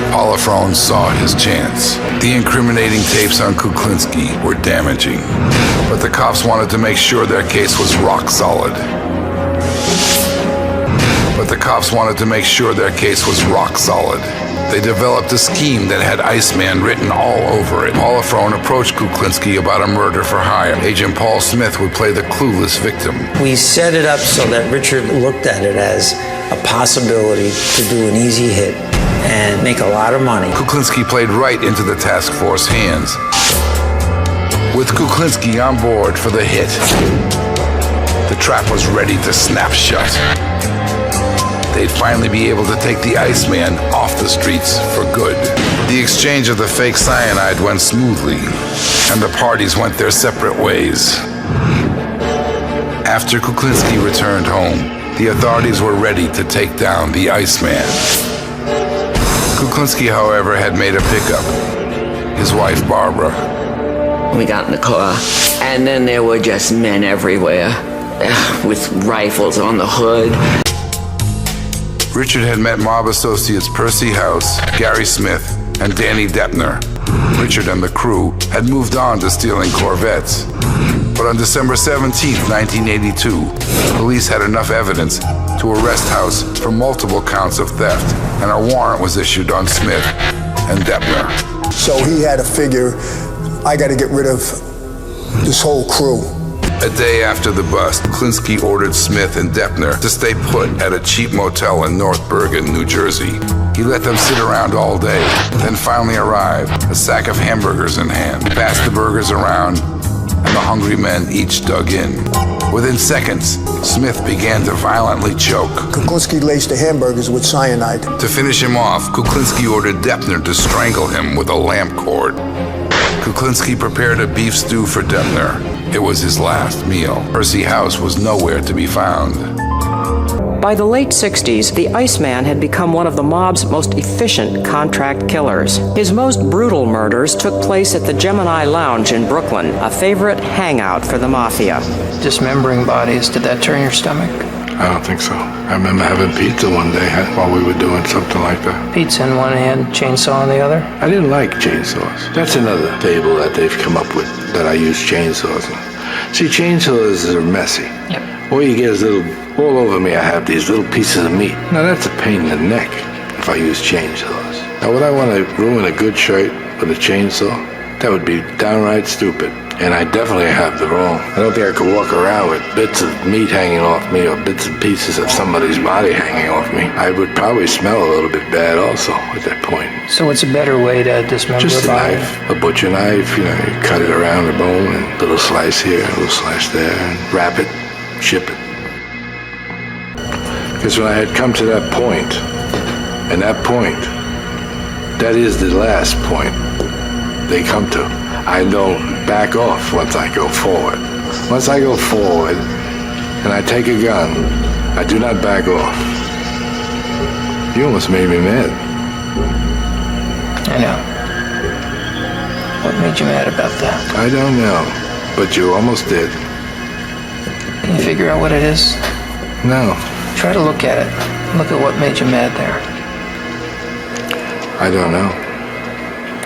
Polifrone saw his chance. The incriminating tapes on Kuklinski were damaging, but the cops wanted to make sure their case was rock solid. They developed a scheme that had Iceman written all over it. Polifrone approached Kuklinski about a murder for hire. Agent Paul Smith would play the clueless victim. We set it up so that Richard looked at it as a possibility to do an easy hit and make a lot of money. Kuklinski played right into the task force hands. With Kuklinski on board for the hit, the trap was ready to snap shut. They'd finally be able to take the Iceman off the streets for good. The exchange of the fake cyanide went smoothly, and the parties went their separate ways. After Kuklinski returned home, the authorities were ready to take down the Iceman. Kuklinski, however, had made a pickup. His wife, Barbara. We got in the car, and then there were just men everywhere, with rifles on the hood. Richard had met mob associates Percy House, Gary Smith, and Danny Deppner. Richard and the crew had moved on to stealing Corvettes. But on December 17, 1982, police had enough evidence to arrest House for multiple counts of theft, and a warrant was issued on Smith and Deppner. So he had to figure, I got to get rid of this whole crew. A day after the bust, Kuklinski ordered Smith and Deppner to stay put at a cheap motel in North Bergen, New Jersey. He let them sit around all day, then finally arrived, a sack of hamburgers in hand, passed the burgers around, and the hungry men each dug in. Within seconds, Smith began to violently choke. Kuklinski laced the hamburgers with cyanide. To finish him off, Kuklinski ordered Deppner to strangle him with a lamp cord. Kuklinski prepared a beef stew for Deppner. It was his last meal. Percy House was nowhere to be found. By the late 60s, the Iceman had become one of the mob's most efficient contract killers. His most brutal murders took place at the Gemini Lounge in Brooklyn, a favorite hangout for the mafia. Dismembering bodies, did that turn your stomach? I don't think so. I remember having pizza one day while we were doing something like that. Pizza in one hand, chainsaw in the other? I didn't like chainsaws. That's another fable that they've come up with, that I use chainsaws in. See, chainsaws are messy. Yep. All you get is all over me I have these little pieces of meat. Now that's a pain in the neck if I use chainsaws. Now would I want to ruin a good shirt with a chainsaw? That would be downright stupid. And I definitely have the wrong. I don't think I could walk around with bits of meat hanging off me or bits and pieces of somebody's body hanging off me. I would probably smell a little bit bad also at that point. So what's a better way to dismember Just a body? knife, a butcher knife, you cut it around the bone and a little slice here, a little slice there, and wrap it, ship it. Because when I had come to that point, and that point, that is the last point they come to. I don't back off once I go forward. Once I go forward and I take a gun, I do not back off. You almost made me mad. I know. What made you mad about that? I don't know, but you almost did. Can you figure out what it is? No. Try to look at it. Look at what made you mad there. I don't know.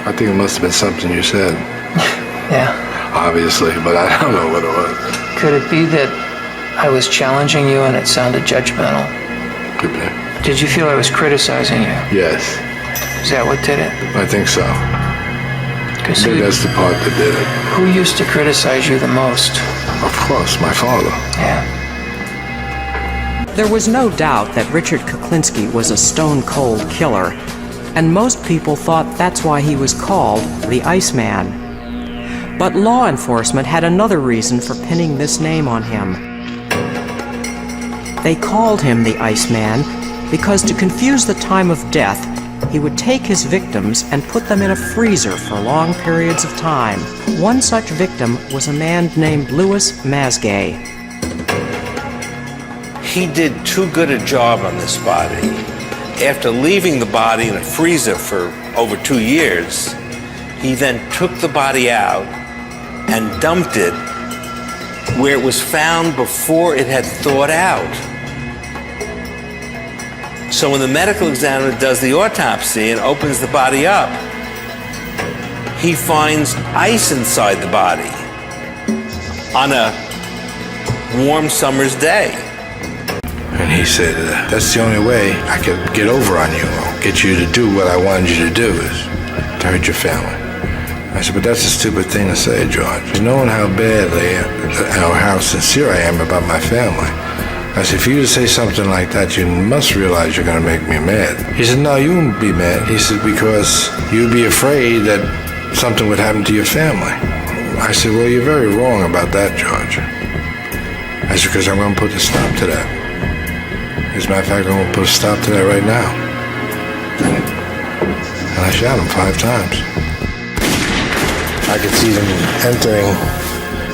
I think it must have been something you said. Yeah. Obviously, but I don't know what it was. Could it be that I was challenging you and it sounded judgmental? Could be. Did you feel I was criticizing you? Yes. Is that what did it? I think so. I think that's the part that did it. Who used to criticize you the most? Of course, my father. Yeah. There was no doubt that Richard Kuklinski was a stone-cold killer, and most people thought that's why he was called the Iceman. But law enforcement had another reason for pinning this name on him. They called him the Iceman because to confuse the time of death, he would take his victims and put them in a freezer for long periods of time. One such victim was a man named Louis Masgay. he did too good a job on this body. After leaving the body in a freezer for over 2 years, he then took the body out and dumped it where it was found before it had thawed out. So when the medical examiner does the autopsy and opens the body up, he finds ice inside the body on a warm summer's day. And he said, that's the only way I could get over on you, or get you to do what I wanted you to do, is to hurt your family. I said, but that's a stupid thing to say, George. Knowing how badly or how sincere I am about my family, I said, for you to say something like that, you must realize you're going to make me mad. He said, no, you won't be mad. He said, because you'd be afraid that something would happen to your family. I said, well, you're very wrong about that, George. I said, because I'm going to put a stop to that. As a matter of fact, I'm going to put a stop to that right now. And I shot him 5 times. I could see them entering,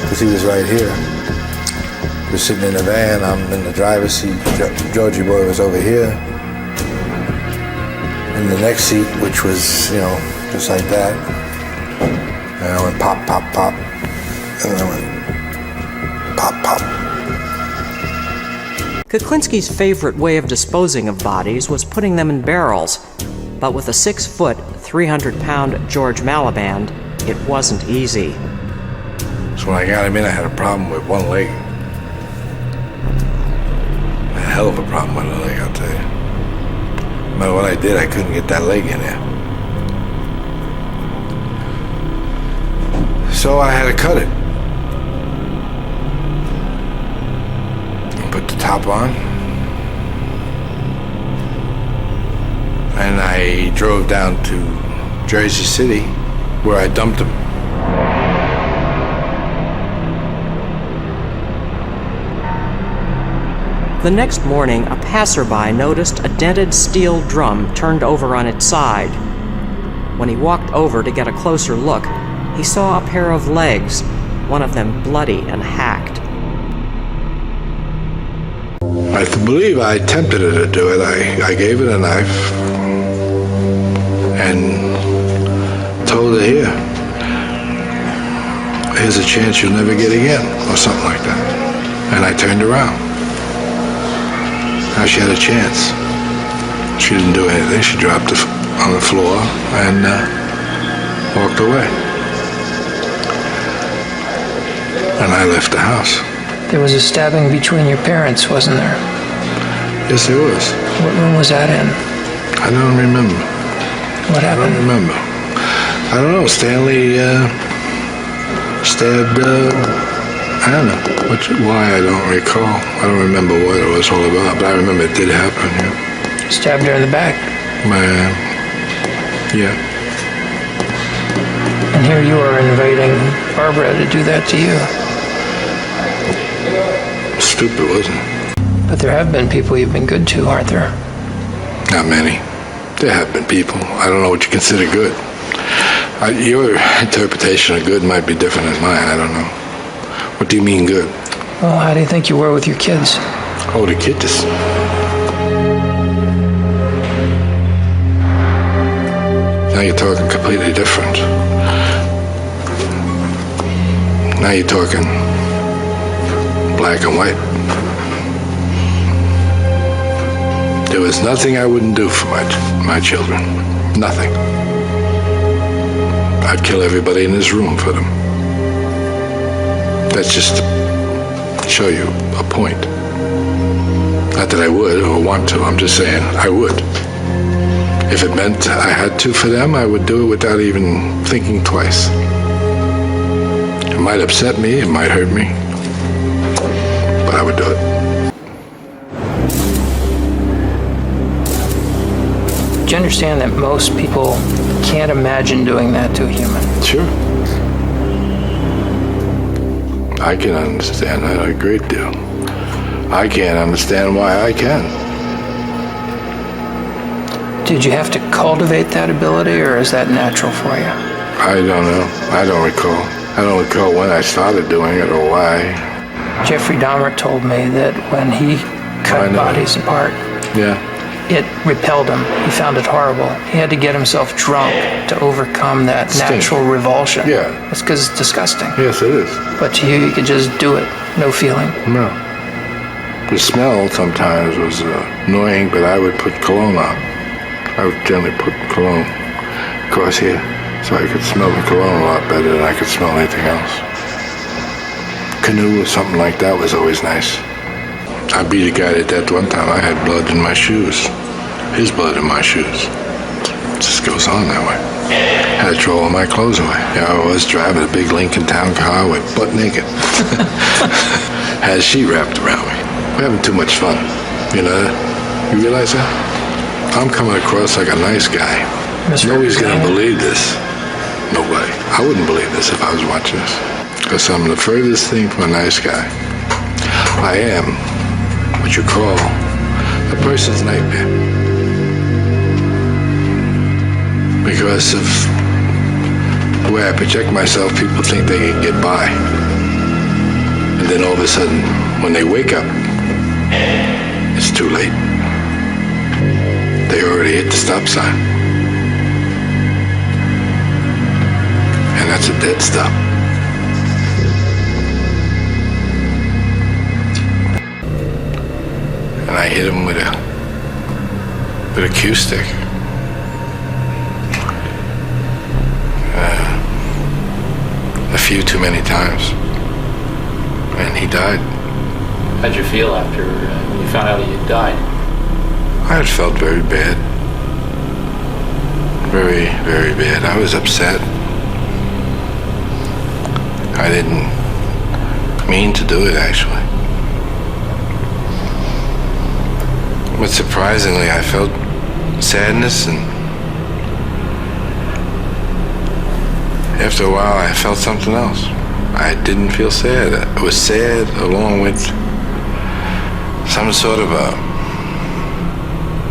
because he was right here. He was sitting in the van, I'm in the driver's seat, Georgie boy was over here. In the next seat, which was, just like that. And I went pop, pop, pop. And I went pop, pop. Kuklinski's favorite way of disposing of bodies was putting them in barrels, but with a 6-foot, 300-pound George Maliband, it wasn't easy. So when I got him in, I had a problem with one leg. A hell of a problem with the leg, I'll tell you. No matter what I did, I couldn't get that leg in there. So I had to cut it. Put the top on. And I drove down to Jersey City, where I dumped him. The next morning, a passerby noticed a dented steel drum turned over on its side. When he walked over to get a closer look, he saw a pair of legs, one of them bloody and hacked. I believe I attempted to do it. I gave it a knife and told her, here's a chance you'll never get again, or something like that. And I turned around. Now she had a chance. She didn't do anything. She dropped it on the floor and walked away. And I left the house. There was a stabbing between your parents, wasn't there? Yes, there was. What room was that in? I don't remember. What happened? I don't remember. I don't know. Stanley stabbed Anna. Why, I don't recall. I don't remember what it was all about, but I remember it did happen, yeah. Stabbed her in the back? Yeah. And here you are inviting Barbara to do that to you. Stupid, wasn't it? But there have been people you've been good to, aren't there? Not many. There have been people. I don't know what you consider good. Your interpretation of good might be different than mine. I don't know. What do you mean good? Well, how do you think you were with your kids? Oh, the kids. Now you're talking completely different. Now you're talking black and white. There was nothing I wouldn't do for my children. Nothing. I'd kill everybody in this room for them. That's just to show you a point. Not that I would or want to, I'm just saying I would. If it meant I had to for them, I would do it without even thinking twice. It might upset me, it might hurt me, but I would do it. Do you understand that most people can't imagine doing that to a human? Sure. I can understand that a great deal. I can't understand why I can. Did you have to cultivate that ability, or is that natural for you? I don't know. I don't recall. I don't recall when I started doing it or why. Jeffrey Dahmer told me that when he cut bodies apart. Yeah. It repelled him. He found it horrible. He had to get himself drunk to overcome that natural revulsion. Yeah. It's because it's disgusting. Yes, it is. But to you could just do it. No feeling. No. The smell sometimes was annoying, but I would put cologne on. I would generally put cologne across here so I could smell the cologne a lot better than I could smell anything else. Canoe or something like that was always nice. I beat a guy to death one time. I had blood in my shoes. His blood in my shoes. It just goes on that way. Had to throw all my clothes away. Yeah, I was driving a big Lincoln Town car with butt naked. Had a sheet wrapped around me. We're having too much fun. You know that? You realize that? I'm coming across like a nice guy. Nobody's gonna believe this. Nobody. I wouldn't believe this if I was watching this. Because I'm the furthest thing from a nice guy. I am what you call a person's nightmare. Because of the way I project myself, people think they can get by. And then all of a sudden, when they wake up, it's too late. They already hit the stop sign. And that's a dead stop. And I hit him with a cue stick. A few too many times. And he died. How'd you feel after when you found out he had died? I had felt very bad. Very, very bad. I was upset. I didn't mean to do it, actually. But surprisingly, I felt sadness, and after a while, I felt something else. I didn't feel sad. I was sad along with some sort of a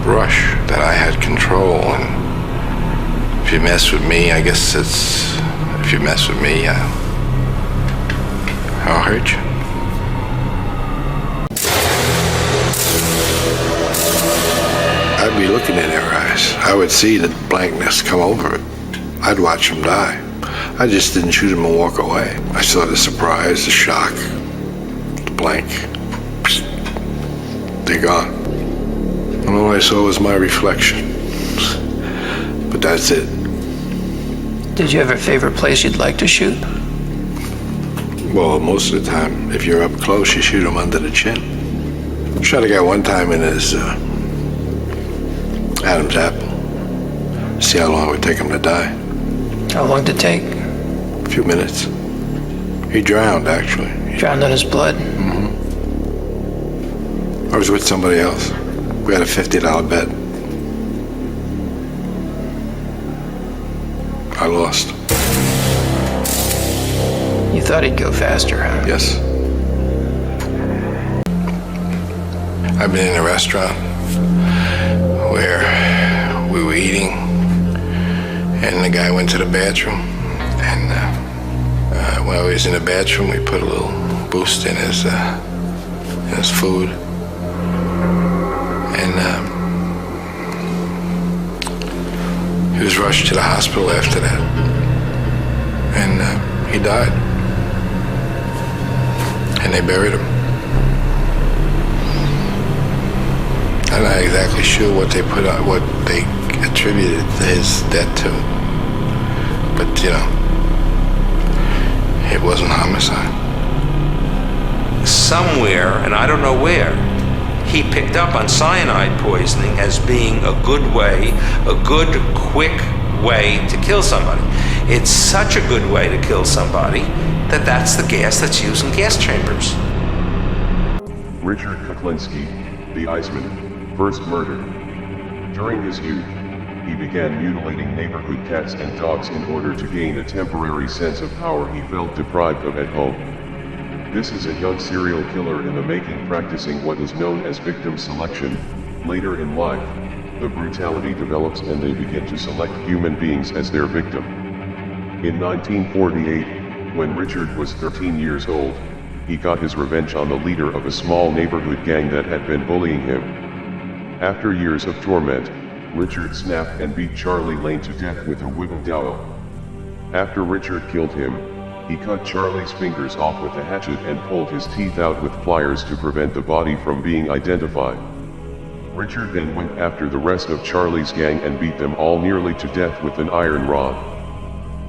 rush that I had control. And if you mess with me, I guess if you mess with me, I'll hurt you. I'd be looking in their eyes. I would see the blankness come over it. I'd watch them die. I just didn't shoot them and walk away. I saw the surprise, the shock, the blank. They're gone. And all I saw was my reflection. But that's it. Did you have a favorite place you'd like to shoot? Well, most of the time, if you're up close, you shoot them under the chin. Shot a guy one time in his Adam's apple. See how long it would take him to die. How long did it take? A few minutes. He drowned, actually. Drowned in his blood? Mm-hmm. I was with somebody else. We had a $50 bet. I lost. You thought he'd go faster, huh? Yes. I've been in a restaurant where we were eating, and the guy went to the bathroom, and while he was in the bathroom, we put a little boost in his food, and he was rushed to the hospital after that, and he died, and they buried him. I'm not exactly sure what they put on, what they attributed his death to, but it wasn't homicide. Somewhere, and I don't know where, he picked up on cyanide poisoning as being a good way, a good, quick way to kill somebody. It's such a good way to kill somebody that that's the gas that's used in gas chambers. Richard Kuklinski, the ICEMAN, first murdered. During his youth, he began mutilating neighborhood cats and dogs in order to gain a temporary sense of power he felt deprived of at home. This is a young serial killer in the making, practicing what is known as victim selection. Later in life, the brutality develops and they begin to select human beings as their victim. In 1948, when Richard was 13 years old, he got his revenge on the leader of a small neighborhood gang that had been bullying him. After years of torment, Richard snapped and beat Charlie Lane to death with a wooden dowel. After Richard killed him, he cut Charlie's fingers off with a hatchet and pulled his teeth out with pliers to prevent the body from being identified. Richard then went after the rest of Charlie's gang and beat them all nearly to death with an iron rod.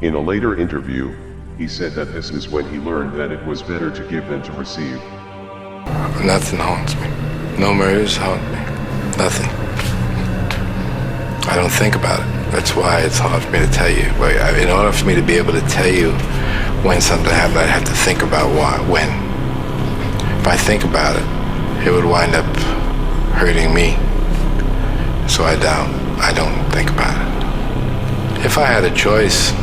In a later interview, he said that this is when he learned that it was better to give than to receive. Nothing haunts me. No murders haunt me. Nothing. I don't think about it. That's why it's hard for me to tell you. In order for me to be able to tell you when something happened, I'd have to think about when. If I think about it, it would wind up hurting me. So I don't think about it. If I had a choice,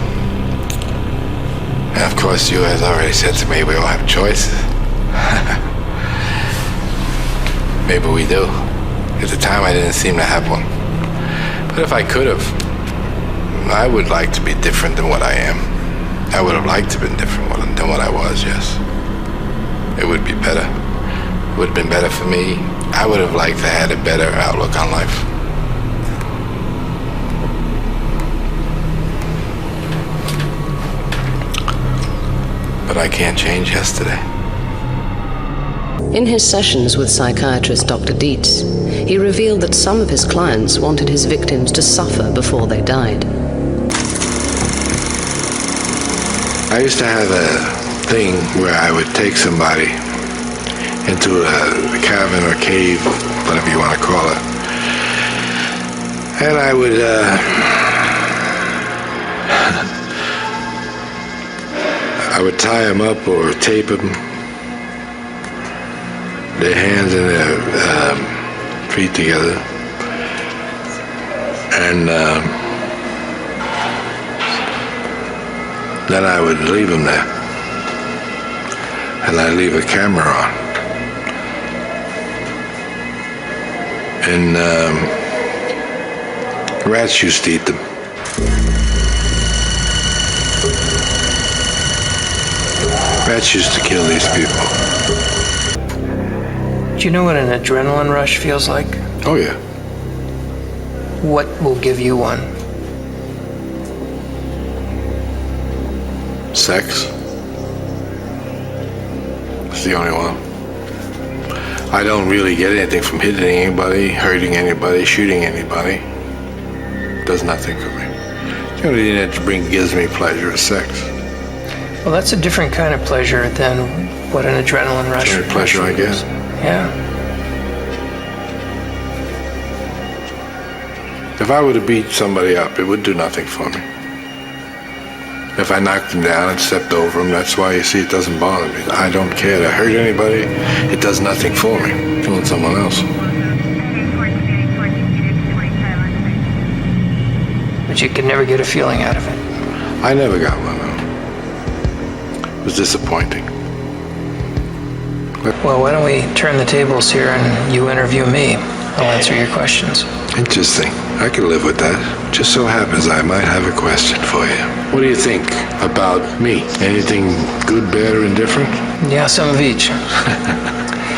and of course you has already said to me we all have choices. Maybe we do. At the time I didn't seem to have one. But if I could have, I would like to be different than what I am. I would have liked to have been different than what I was, yes. It would be better. It would have been better for me. I would have liked to have had a better outlook on life. But I can't change yesterday. In his sessions with psychiatrist Dr. Dietz, he revealed that some of his clients wanted his victims to suffer before they died. I used to have a thing where I would take somebody into a cabin or cave, whatever you want to call it, and I would tie them up or tape them, their hands and their feet together, and then I would leave them there, and I'd leave a camera on, and rats used to eat them. Rats used to kill these people. Do you know what an adrenaline rush feels like? Oh, yeah. What will give you one? Sex. It's the only one. I don't really get anything from hitting anybody, hurting anybody, shooting anybody. It does nothing for me. The only thing that gives me pleasure is sex. Well, that's a different kind of pleasure than what an adrenaline rush is. Pleasure, I guess. Yeah. If I were to beat somebody up, it would do nothing for me. If I knocked them down and stepped over them, that's why you see it doesn't bother me. I don't care to hurt anybody. It does nothing for me. Killing someone else. But you could never get a feeling out of it. I never got one, though. It was disappointing. Well, why don't we turn the tables here and you interview me? I'll answer your questions. Interesting. I can live with that. Just so happens I might have a question for you. What do you think about me? Anything good, bad, or indifferent? Yeah, some of each.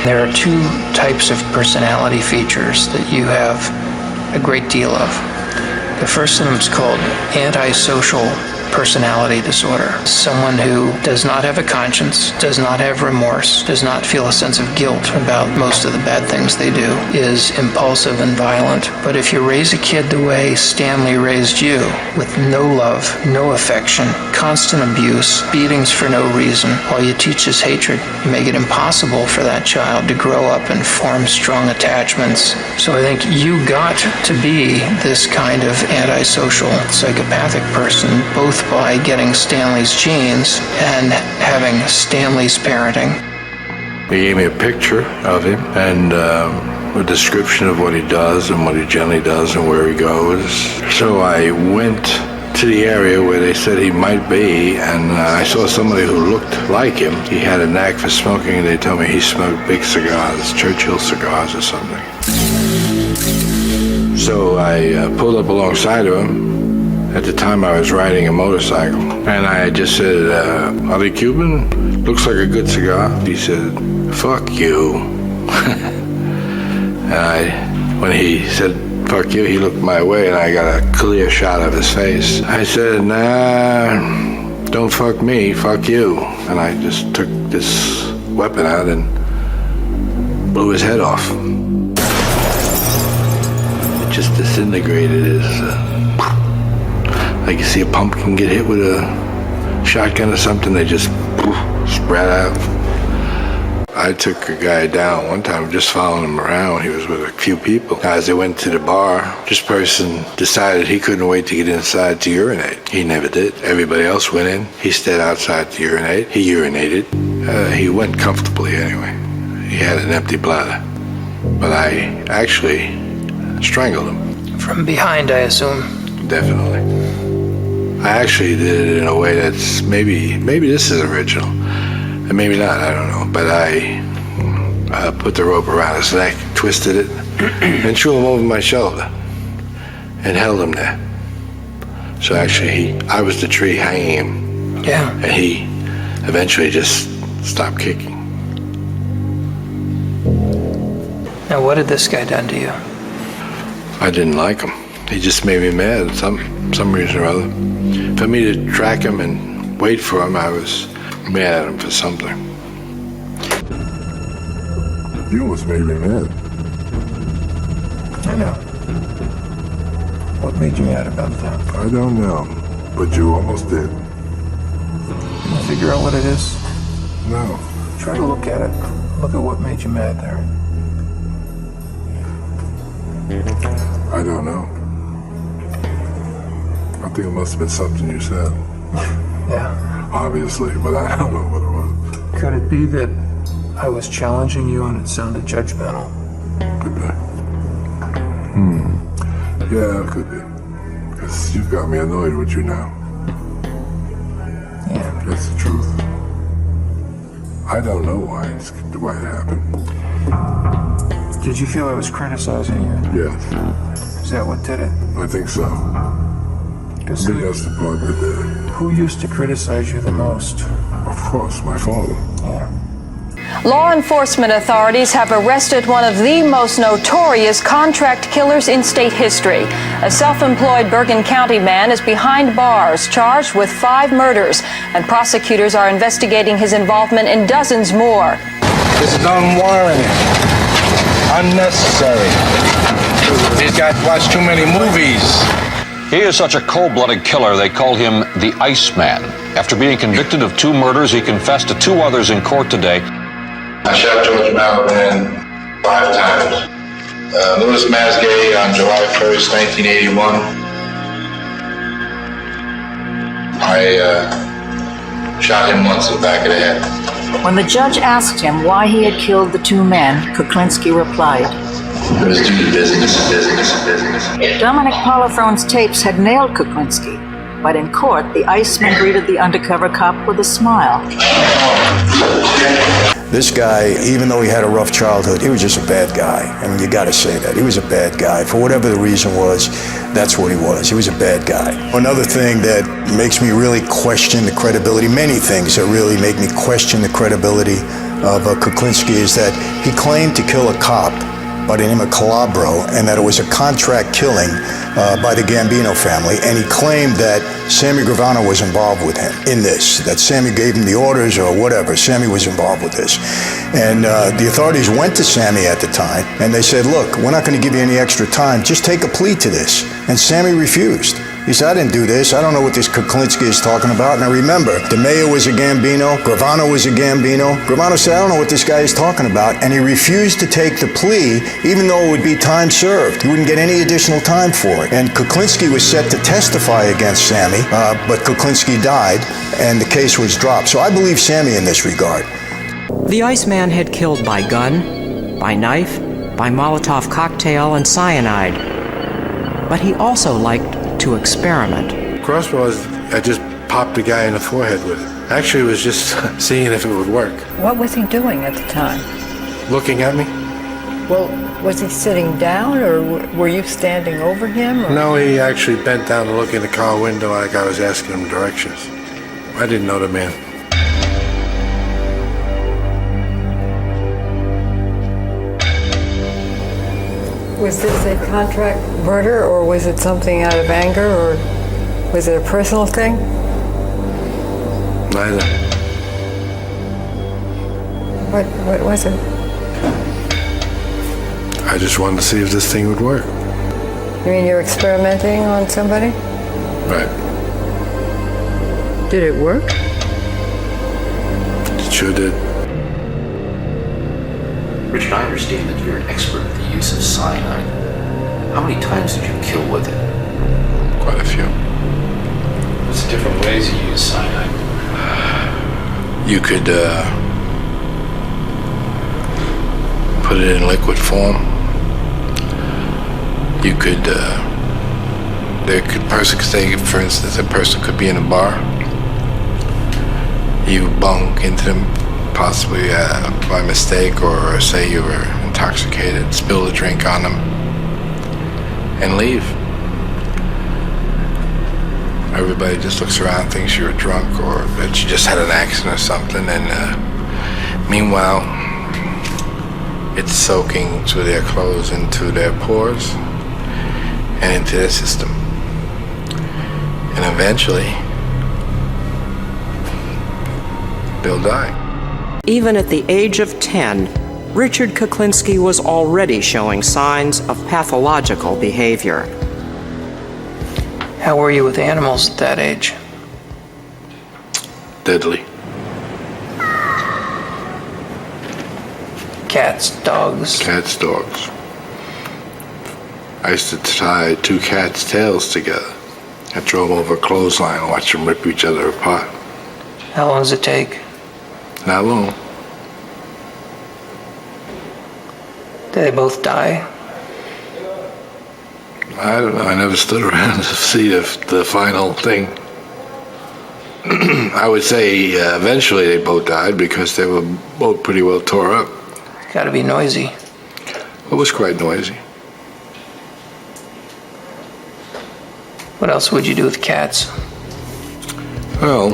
There are two types of personality features that you have a great deal of. The first of them is called antisocial personality disorder. Someone who does not have a conscience, does not have remorse, does not feel a sense of guilt about most of the bad things they do, is impulsive and violent. But if you raise a kid the way Stanley raised you, with no love, no affection, constant abuse, beatings for no reason, all you teach is hatred, you make it impossible for that child to grow up and form strong attachments. So I think you got to be this kind of antisocial, psychopathic person, both by getting Stanley's genes and having Stanley's parenting. He gave me a picture of him and a description of what he does and what he generally does and where he goes. So I went to the area where they said he might be, and I saw somebody who looked like him. He had a knack for smoking, and they told me he smoked big cigars, Churchill cigars or something. So I pulled up alongside of him, At the time, I was riding a motorcycle, and I just said, "Are they Cuban? Looks like a good cigar." He said, "Fuck you." And when he said, "Fuck you," he looked my way, and I got a clear shot of his face. I said, "Nah, don't fuck me, fuck you." And I just took this weapon out and blew his head off. It just disintegrated his, like you see a pumpkin get hit with a shotgun or something, they just spread out. I took a guy down one time, just following him around. He was with a few people. As they went to the bar, this person decided he couldn't wait to get inside to urinate. He never did. Everybody else went in. He stayed outside to urinate. He urinated. He went comfortably anyway. He had an empty bladder. But I actually strangled him. From behind, I assume. Definitely. I actually did it in a way that's maybe this is original. And maybe not, I don't know. But I put the rope around his neck, twisted it, and threw him over my shoulder and held him there. So actually, I was the tree hanging him. Yeah. And he eventually just stopped kicking. Now, what had this guy done to you? I didn't like him. He just made me mad, some reason or other. For me to track him and wait for him, I was mad at him for something. You almost made me mad. I know. What made you mad about that? I don't know, but you almost did. Can you figure out what it is? No. Try to look at it. Look at what made you mad there. I don't know. I think it must have been something you said. Yeah. Obviously, but I don't know what it was. Could it be that I was challenging you and it sounded judgmental? Could be. Yeah, it could be. Because you've got me annoyed with you now. Yeah. That's the truth. I don't know why it happened. Did you feel I was criticizing you? Yes. Is that what did it? I think so. That's the part that did it. Who used to criticize you the most? Of course, my father. Yeah. Law enforcement authorities have arrested one of the most notorious contract killers in state history. A self-employed Bergen County man is behind bars, charged with 5 murders, and prosecutors are investigating his involvement in dozens more. This is unwarranted, unnecessary. These guys watch too many movies. He is such a cold-blooded killer, they call him the ICEMAN. After being convicted of 2 murders, he confessed to 2 others in court today. I shot George Malapan 5 times. Louis Masgay on July 1st, 1981. I shot him once in the back of the head. When the judge asked him why he had killed the 2 men, Kuklinski replied, It was due to business. Dominic Polifrone's tapes had nailed Kuklinski, but in court, the Iceman greeted the undercover cop with a smile. This guy, even though he had a rough childhood, he was just a bad guy. I mean, you gotta say that. He was a bad guy. For whatever the reason was, that's what he was. He was a bad guy. Another thing that makes me really question the credibility, many things that really make me question the credibility of Kuklinski is that he claimed to kill a cop by the name of Calabro, and that it was a contract killing by the Gambino family, and he claimed that Sammy Gravano was involved with him in this, that Sammy gave him the orders or whatever. Sammy was involved with this. And the authorities went to Sammy at the time, and they said, look, we're not going to give you any extra time, just take a plea to this. And Sammy refused. He said, I didn't do this. I don't know what this Kuklinski is talking about. And I remember, DeMeo was a Gambino. Gravano was a Gambino. Gravano said, I don't know what this guy is talking about. And he refused to take the plea, even though it would be time served. He wouldn't get any additional time for it. And Kuklinski was set to testify against Sammy, but Kuklinski died, and the case was dropped. So I believe Sammy in this regard. The Iceman had killed by gun, by knife, by Molotov cocktail, and cyanide. But he also liked to experiment. Crossbows, I just popped the guy in the forehead with it. Actually, it was just seeing if it would work. What was he doing at the time? Looking at me. Well, was he sitting down, or were you standing over him? Or? No, he actually bent down to look in the car window like I was asking him directions. I didn't know the man. Was this a contract murder, or was it something out of anger, or was it a personal thing? Neither. What was it? I just wanted to see if this thing would work. You mean you're experimenting on somebody? Right. Did it work? It sure did. Richard, I understand that you're an expert at the use of cyanide. How many times did you kill with it? Quite a few. What's the different ways you use cyanide? You could put it in liquid form. You could, person could say, for instance, a person could be in a bar. You bunk into them, possibly by mistake, or say you were intoxicated, spill a drink on them, and leave. Everybody just looks around, thinks you were drunk, or that you just had an accident or something, and meanwhile, it's soaking through their clothes, into their pores, and into their system. And eventually, they'll die. Even at the age of 10, Richard Kuklinski was already showing signs of pathological behavior. How were you with animals at that age? Deadly. Cats, dogs? Cats, dogs. I used to tie two cats' tails together. I drove them over a clothesline and watched them rip each other apart. How long does it take? Not long. Did they both die? I don't know. I never stood around to see the final thing. I would say eventually they both died because they were both pretty well tore up. Gotta be noisy. It was quite noisy. What else would you do with cats? Well,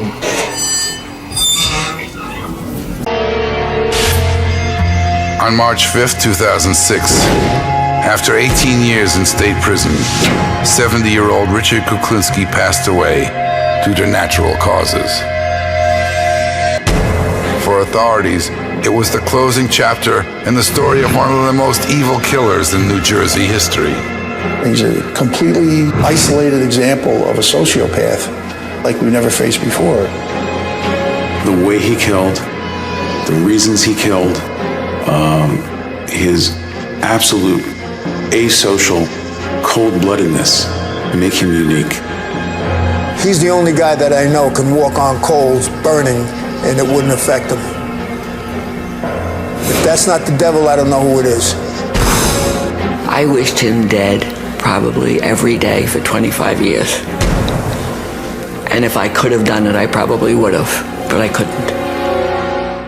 on March 5th, 2006, after 18 years in state prison, 70-year-old Richard Kuklinski passed away due to natural causes. For authorities, it was the closing chapter in the story of one of the most evil killers in New Jersey history. He's a completely isolated example of a sociopath like we've never faced before. The way he killed, the reasons he killed, his absolute asocial cold-bloodedness make him unique. He's the only guy that I know can walk on coals burning and it wouldn't affect him. If that's not the devil, I don't know who it is. I wished him dead probably every day for 25 years. And if I could have done it, I probably would have, but I couldn't.